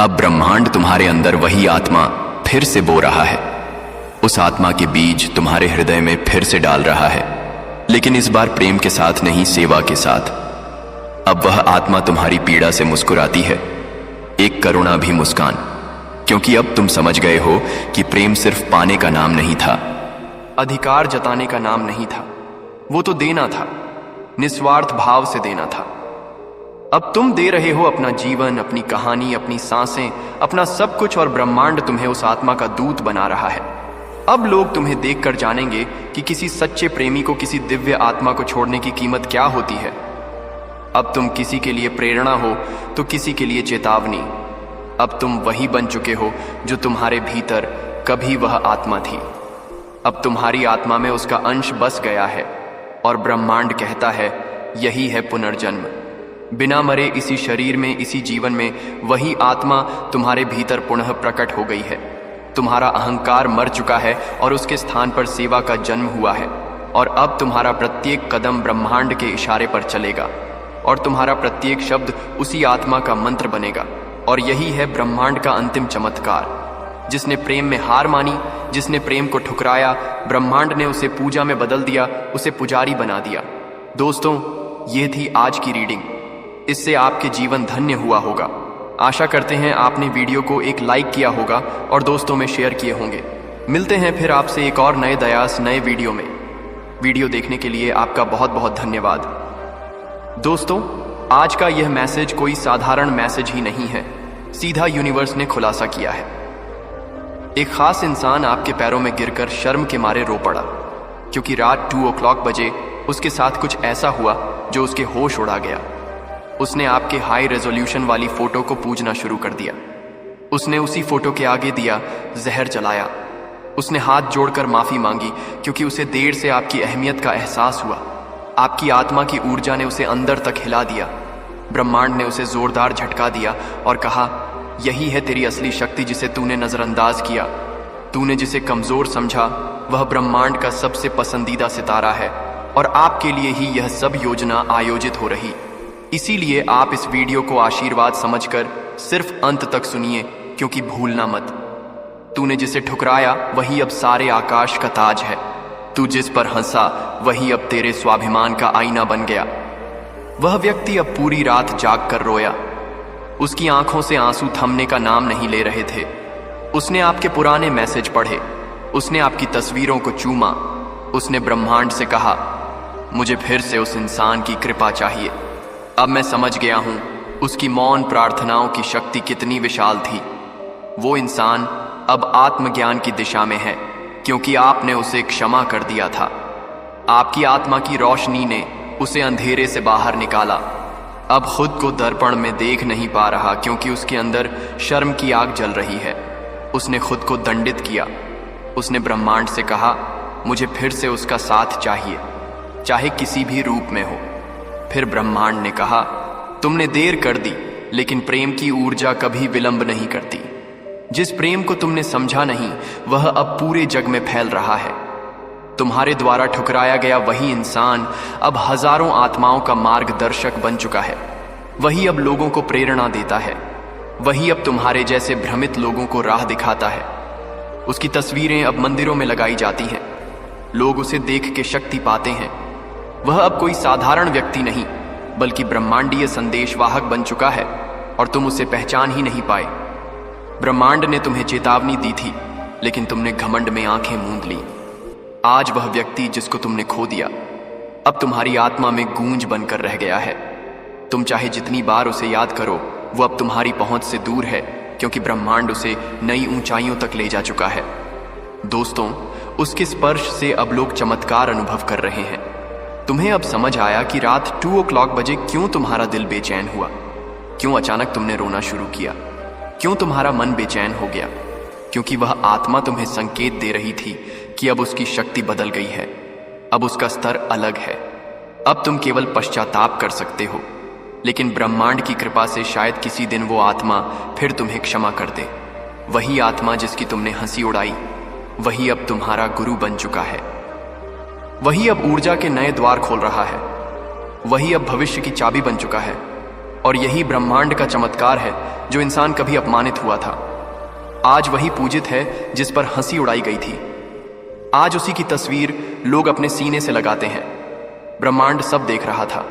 अब ब्रह्मांड तुम्हारे अंदर वही आत्मा फिर से बो रहा है। उस आत्मा के बीज तुम्हारे हृदय में फिर से डाल रहा है, लेकिन इस बार प्रेम के साथ नहीं, सेवा के साथ। अब वह आत्मा तुम्हारी पीड़ा से मुस्कुराती है, एक करुणा भी मुस्कान, क्योंकि अब तुम समझ गए हो कि प्रेम सिर्फ पाने का नाम नहीं था, अधिकार जताने का नाम नहीं था। वो तो देना था, निस्वार्थ भाव से देना था। अब तुम दे रहे हो अपना जीवन, अपनी कहानी, अपनी सांसें, अपना सब कुछ, और ब्रह्मांड तुम्हें उस आत्मा का दूत बना रहा है। अब लोग तुम्हें देखकर जानेंगे कि किसी सच्चे प्रेमी को किसी दिव्य आत्मा को छोड़ने की कीमत क्या होती है। अब तुम किसी के लिए प्रेरणा हो तो किसी के लिए चेतावनी। अब तुम वही बन चुके हो जो तुम्हारे भीतर कभी वह आत्मा थी। अब तुम्हारी आत्मा में उसका अंश बस गया है और ब्रह्मांड कहता है, यही है पुनर्जन्म। बिना मरे इसी शरीर में, इसी जीवन में वही आत्मा तुम्हारे भीतर पुनः प्रकट हो गई है। तुम्हारा अहंकार मर चुका है और उसके स्थान पर सेवा का जन्म हुआ है। और अब तुम्हारा प्रत्येक कदम ब्रह्मांड के इशारे पर चलेगा और तुम्हारा प्रत्येक शब्द उसी आत्मा का मंत्र बनेगा। और यही है ब्रह्मांड का अंतिम चमत्कार। जिसने प्रेम में हार मानी, जिसने प्रेम को ठुकराया, ब्रह्मांड ने उसे पूजा में बदल दिया, उसे पुजारी बना दिया। दोस्तों, ये थी आज की रीडिंग। इससे आपके जीवन धन्य हुआ होगा। आशा करते हैं आपने वीडियो को एक लाइक किया होगा और दोस्तों में शेयर किए होंगे। मिलते हैं फिर आपसे एक और नए दयास नए वीडियो में। वीडियो देखने के लिए आपका बहुत बहुत धन्यवाद। दोस्तों, आज का यह मैसेज कोई साधारण मैसेज ही नहीं है, सीधा यूनिवर्स ने खुलासा किया है। एक खास इंसान आपके पैरों में गिरकर शर्म के मारे रो पड़ा, क्योंकि रात 2 o'clock बजे उसके साथ कुछ ऐसा हुआ जो उसके होश उड़ा गया। उसने आपके हाई रेजोल्यूशन वाली फोटो को पूजना शुरू कर दिया। उसने उसी फोटो के आगे दिया जहर जलाया। उसने हाथ जोड़कर माफी मांगी, क्योंकि उसे देर से आपकी अहमियत का एहसास हुआ। आपकी आत्मा की ऊर्जा ने उसे अंदर तक हिला दिया। ब्रह्मांड ने उसे जोरदार झटका दिया और कहा, यही है तेरी असली शक्ति जिसे तूने नजरअंदाज किया। तूने जिसे कमजोर समझा वह ब्रह्मांड का सबसे पसंदीदा सितारा है और आपके लिए ही यह सब योजना आयोजित हो रही। इसीलिए आप इस वीडियो को आशीर्वाद समझकर सिर्फ अंत तक सुनिए, क्योंकि भूलना मत। तूने जिसे ठुकराया वही अब सारे आकाश का ताज है। तू जिस पर हंसा वही अब तेरे स्वाभिमान का आईना बन गया। वह व्यक्ति अब पूरी रात जाग कर रोया। उसकी आंखों से आंसू थमने का नाम नहीं ले रहे थे। उसने आपके पुराने मैसेज पढ़े, उसने आपकी तस्वीरों को चूमा। उसने ब्रह्मांड से कहा, मुझे फिर से उस इंसान की कृपा चाहिए। अब मैं समझ गया हूं उसकी मौन प्रार्थनाओं की शक्ति कितनी विशाल थी। वो इंसान अब आत्मज्ञान की दिशा में है, क्योंकि आपने उसे क्षमा कर दिया था। आपकी आत्मा की रोशनी ने उसे अंधेरे से बाहर निकाला। अब खुद को दर्पण में देख नहीं पा रहा, क्योंकि उसके अंदर शर्म की आग जल रही है। उसने खुद को दंडित किया। उसने ब्रह्मांड से कहा, मुझे फिर से उसका साथ चाहिए, चाहे किसी भी रूप में हो। फिर ब्रह्मांड ने कहा, तुमने देर कर दी, लेकिन प्रेम की ऊर्जा कभी विलंब नहीं करती। जिस प्रेम को तुमने समझा नहीं वह अब पूरे जग में फैल रहा है। तुम्हारे द्वारा ठुकराया गया वही इंसान अब हजारों आत्माओं का मार्गदर्शक बन चुका है। वही अब लोगों को प्रेरणा देता है। वही अब तुम्हारे जैसे भ्रमित लोगों को राह दिखाता है। उसकी तस्वीरें अब मंदिरों में लगाई जाती हैं। लोग उसे देख के शक्ति पाते हैं। वह अब कोई साधारण व्यक्ति नहीं, बल्कि ब्रह्मांडीय संदेशवाहक बन चुका है और तुम उसे पहचान ही नहीं पाए। ब्रह्मांड ने तुम्हें चेतावनी दी थी, लेकिन तुमने घमंड में आंखें मूंद ली। आज वह व्यक्ति जिसको तुमने खो दिया अब तुम्हारी आत्मा में गूंज बनकर रह गया है। तुम चाहे जितनी बार उसे याद करो, वो अब तुम्हारी पहुंच से दूर है, क्योंकि ब्रह्मांड उसे नई ऊंचाइयों तक ले जा चुका है। दोस्तों, उसके स्पर्श से अब लोग चमत्कार अनुभव कर रहे हैं। तुम्हें अब समझ आया कि रात 2 o'clock बजे क्यों तुम्हारा दिल बेचैन हुआ, क्यों अचानक तुमने रोना शुरू किया, क्यों तुम्हारा मन बेचैन हो गया। क्योंकि वह आत्मा तुम्हें संकेत दे रही थी कि अब उसकी शक्ति बदल गई है, अब उसका स्तर अलग है। अब तुम केवल पश्चाताप कर सकते हो, लेकिन ब्रह्मांड की कृपा से शायद किसी दिन वो आत्मा फिर तुम्हें क्षमा कर दे। वही आत्मा जिसकी तुमने हंसी उड़ाई, वही अब तुम्हारा गुरु बन चुका है। वही अब ऊर्जा के नए द्वार खोल रहा है। वही अब भविष्य की चाबी बन चुका है। और यही ब्रह्मांड का चमत्कार है जो इंसान कभी अपमानित हुआ था। आज वही पूजित है जिस पर हंसी उड़ाई गई थी। आज उसी की तस्वीर लोग अपने सीने से लगाते हैं। ब्रह्मांड सब देख रहा था,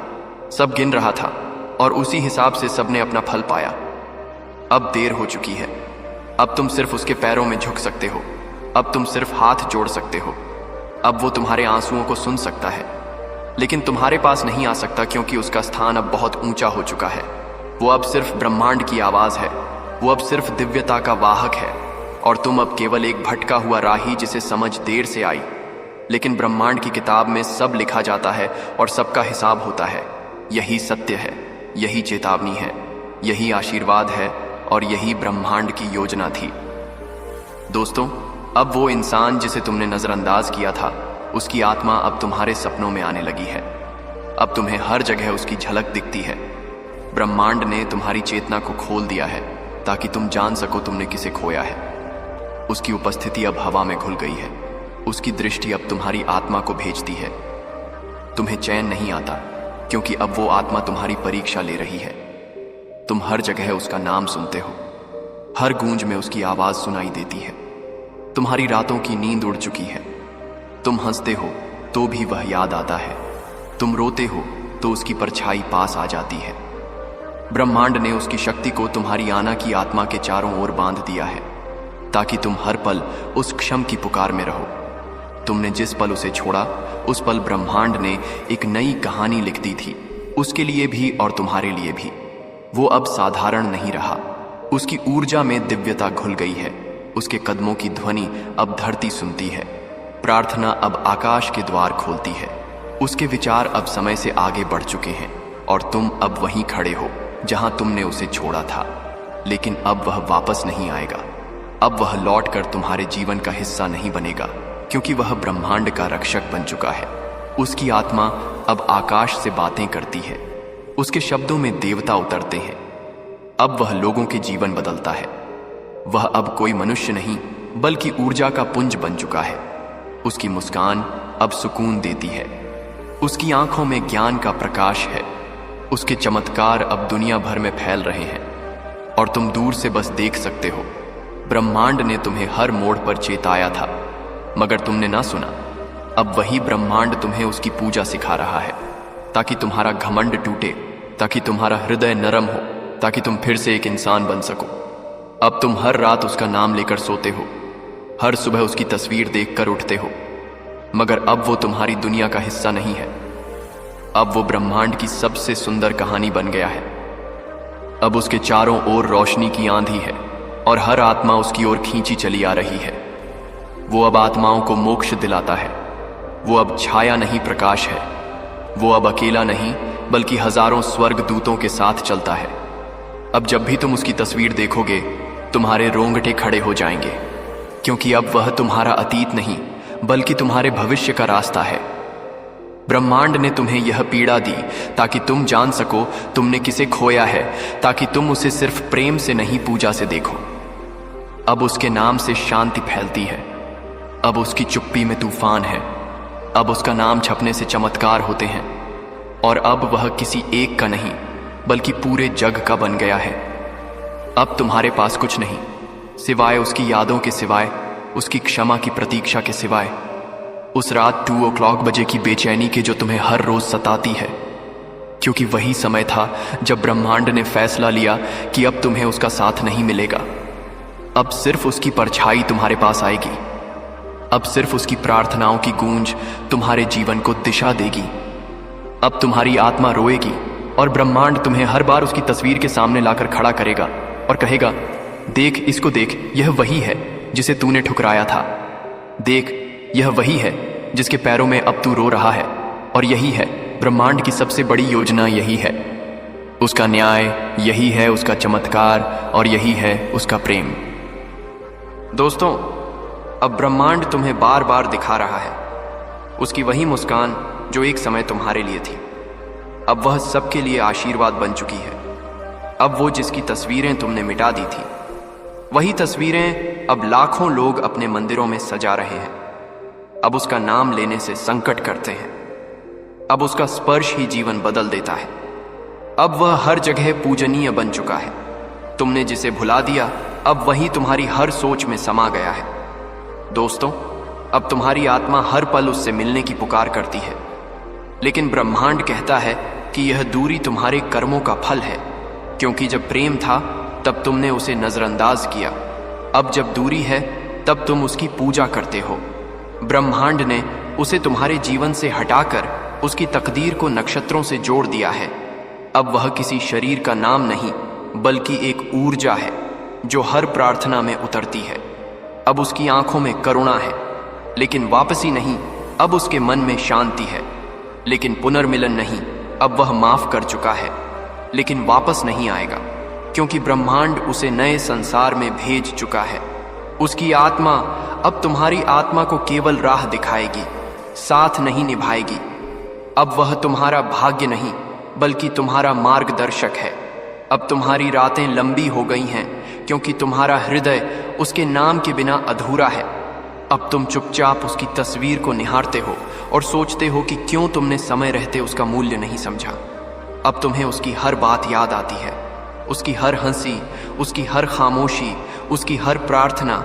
सब गिन रहा था, और उसी हिसाब से सबने अपना फल पाया। अब देर हो चुकी है। अब तुम सिर्फ उसके पैरों में झुक सकते हो। अब तुम सिर्फ हाथ जोड़ सकते हो। अब वो तुम्हारे आंसुओं को सुन सकता है, लेकिन तुम्हारे पास नहीं आ सकता, क्योंकि उसका स्थान अब बहुत ऊंचा हो चुका है। वो अब सिर्फ ब्रह्मांड की आवाज है। वो अब सिर्फ दिव्यता का वाहक है, और तुम अब केवल एक भटका हुआ राही जिसे समझ देर से आई। लेकिन ब्रह्मांड की किताब में सब लिखा जाता है और सबका हिसाब होता है। यही सत्य है, यही चेतावनी है, यही आशीर्वाद है, और यही ब्रह्मांड की योजना थी। दोस्तों, अब वो इंसान जिसे तुमने नजरअंदाज किया था, उसकी आत्मा अब तुम्हारे सपनों में आने लगी है। अब तुम्हें हर जगह उसकी झलक दिखती है। ब्रह्मांड ने तुम्हारी चेतना को खोल दिया है ताकि तुम जान सको तुमने किसे खोया है। उसकी उपस्थिति अब हवा में घुल गई है। उसकी दृष्टि अब तुम्हारी आत्मा को भेजती है। तुम्हें चैन नहीं आता क्योंकि अब वो आत्मा तुम्हारी परीक्षा ले रही है। तुम हर जगह उसका नाम सुनते हो, हर गूंज में उसकी आवाज सुनाई देती है। तुम्हारी रातों की नींद उड़ चुकी है। तुम हंसते हो तो भी वह याद आता है। तुम रोते हो तो उसकी परछाई पास आ जाती है। ब्रह्मांड ने उसकी शक्ति को तुम्हारी आना की आत्मा के चारों ओर बांध दिया है ताकि तुम हर पल उस क्षम की पुकार में रहो। तुमने जिस पल उसे छोड़ा, उस पल ब्रह्मांड ने एक नई कहानी लिख दी थी, उसके लिए भी और तुम्हारे लिए भी। वो अब साधारण नहीं रहा। उसकी ऊर्जा में दिव्यता घुल गई है। उसके कदमों की ध्वनि अब धरती सुनती है। प्रार्थना अब आकाश के द्वार खोलती है। उसके विचार अब समय से आगे बढ़ चुके हैं और तुम अब वहीं खड़े हो जहां तुमने उसे छोड़ा था। लेकिन अब वह वापस नहीं आएगा। अब वह लौटकर तुम्हारे जीवन का हिस्सा नहीं बनेगा क्योंकि वह ब्रह्मांड का रक्षक बन चुका है। उसकी आत्मा अब आकाश से बातें करती है। उसके शब्दों में देवता उतरते हैं। अब वह लोगों के जीवन बदलता है। वह अब कोई मनुष्य नहीं बल्कि ऊर्जा का पुंज बन चुका है। उसकी मुस्कान अब सुकून देती है। उसकी आंखों में ज्ञान का प्रकाश है। उसके चमत्कार अब दुनिया भर में फैल रहे हैं और तुम दूर से बस देख सकते हो। ब्रह्मांड ने तुम्हें हर मोड़ पर चेताया था मगर तुमने ना सुना। अब वही ब्रह्मांड तुम्हें उसकी पूजा सिखा रहा है ताकि तुम्हारा घमंड टूटे, ताकि तुम्हारा हृदय नरम हो, ताकि तुम फिर से एक इंसान बन सको। अब तुम हर रात उसका नाम लेकर सोते हो, हर सुबह उसकी तस्वीर देखकर उठते हो। मगर अब वो तुम्हारी दुनिया का हिस्सा नहीं है। अब वो ब्रह्मांड की सबसे सुंदर कहानी बन गया है। अब उसके चारों ओर रोशनी की आंधी है और हर आत्मा उसकी ओर खींची चली आ रही है। वो अब आत्माओं को मोक्ष दिलाता है। वो अब छाया नहीं प्रकाश है। वो अब अकेला नहीं बल्कि हजारों स्वर्ग दूतों के साथ चलता है। अब जब भी तुम उसकी तस्वीर देखोगे तुम्हारे रोंगटे खड़े हो जाएंगे क्योंकि अब वह तुम्हारा अतीत नहीं बल्कि तुम्हारे भविष्य का रास्ता है। ब्रह्मांड ने तुम्हें यह पीड़ा दी ताकि तुम जान सको तुमने किसे खोया है, ताकि तुम उसे सिर्फ प्रेम से नहीं पूजा से देखो। अब उसके नाम से शांति फैलती है। अब उसकी चुप्पी में तूफान है। अब उसका नाम छपने से चमत्कार होते हैं और अब वह किसी एक का नहीं बल्कि पूरे जग का बन गया है। अब तुम्हारे पास कुछ नहीं सिवाय उसकी यादों के सिवाय, उसकी क्षमा की प्रतीक्षा के सिवाय, उस रात 2 o'clock बजे की बेचैनी के जो तुम्हें हर रोज सताती है। क्योंकि वही समय था जब ब्रह्मांड ने फैसला लिया कि अब तुम्हें उसका साथ नहीं मिलेगा। अब सिर्फ उसकी परछाई तुम्हारे पास आएगी। अब सिर्फ उसकी प्रार्थनाओं की गूंज तुम्हारे जीवन को दिशा देगी। अब तुम्हारी आत्मा रोएगी और ब्रह्मांड तुम्हें हर बार उसकी तस्वीर के सामने लाकर खड़ा करेगा और कहेगा, देख इसको देख, यह वही है जिसे तूने ठुकराया था। देख यह वही है जिसके पैरों में अब तू रो रहा है। और यही है ब्रह्मांड की सबसे बड़ी योजना, यही है उसका न्याय, यही है उसका चमत्कार और यही है उसका प्रेम। दोस्तों, अब ब्रह्मांड तुम्हें बार बार दिखा रहा है उसकी वही मुस्कान जो एक समय तुम्हारे लिए थी। अब वह सबके लिए आशीर्वाद बन चुकी है। अब वो जिसकी तस्वीरें तुमने मिटा दी थी, वही तस्वीरें अब लाखों लोग अपने मंदिरों में सजा रहे हैं। अब उसका नाम लेने से संकट करते हैं। अब उसका स्पर्श ही जीवन बदल देता है। अब वह हर जगह पूजनीय बन चुका है। तुमने जिसे भुला दिया अब वही तुम्हारी हर सोच में समा गया है। दोस्तों, अब तुम्हारी आत्मा हर पल उससे मिलने की पुकार करती है। लेकिन ब्रह्मांड कहता है कि यह दूरी तुम्हारे कर्मों का फल है, क्योंकि जब प्रेम था तब तुमने उसे नजरअंदाज किया। अब जब दूरी है तब तुम उसकी पूजा करते हो। ब्रह्मांड ने उसे तुम्हारे जीवन से हटाकर उसकी तकदीर को नक्षत्रों से जोड़ दिया है। अब वह किसी शरीर का नाम नहीं बल्कि एक ऊर्जा है जो हर प्रार्थना में उतरती है। अब उसकी आंखों में करुणा है लेकिन वापसी नहीं। अब उसके मन में शांति है लेकिन पुनर्मिलन नहीं। अब वह माफ कर चुका है लेकिन वापस नहीं आएगा, क्योंकि ब्रह्मांड उसे नए संसार में भेज चुका है। उसकी आत्मा अब तुम्हारी आत्मा को केवल राह दिखाएगी, साथ नहीं निभाएगी। अब वह तुम्हारा भाग्य नहीं बल्कि तुम्हारा मार्गदर्शक है। अब तुम्हारी रातें लंबी हो गई हैं क्योंकि तुम्हारा हृदय उसके नाम के बिना अधूरा है। अब तुम चुपचाप उसकी तस्वीर को निहारते हो और सोचते हो कि क्यों तुमने समय रहते उसका मूल्य नहीं समझा। अब तुम्हें उसकी हर बात याद आती है, उसकी हर हंसी, उसकी हर खामोशी, उसकी हर प्रार्थना।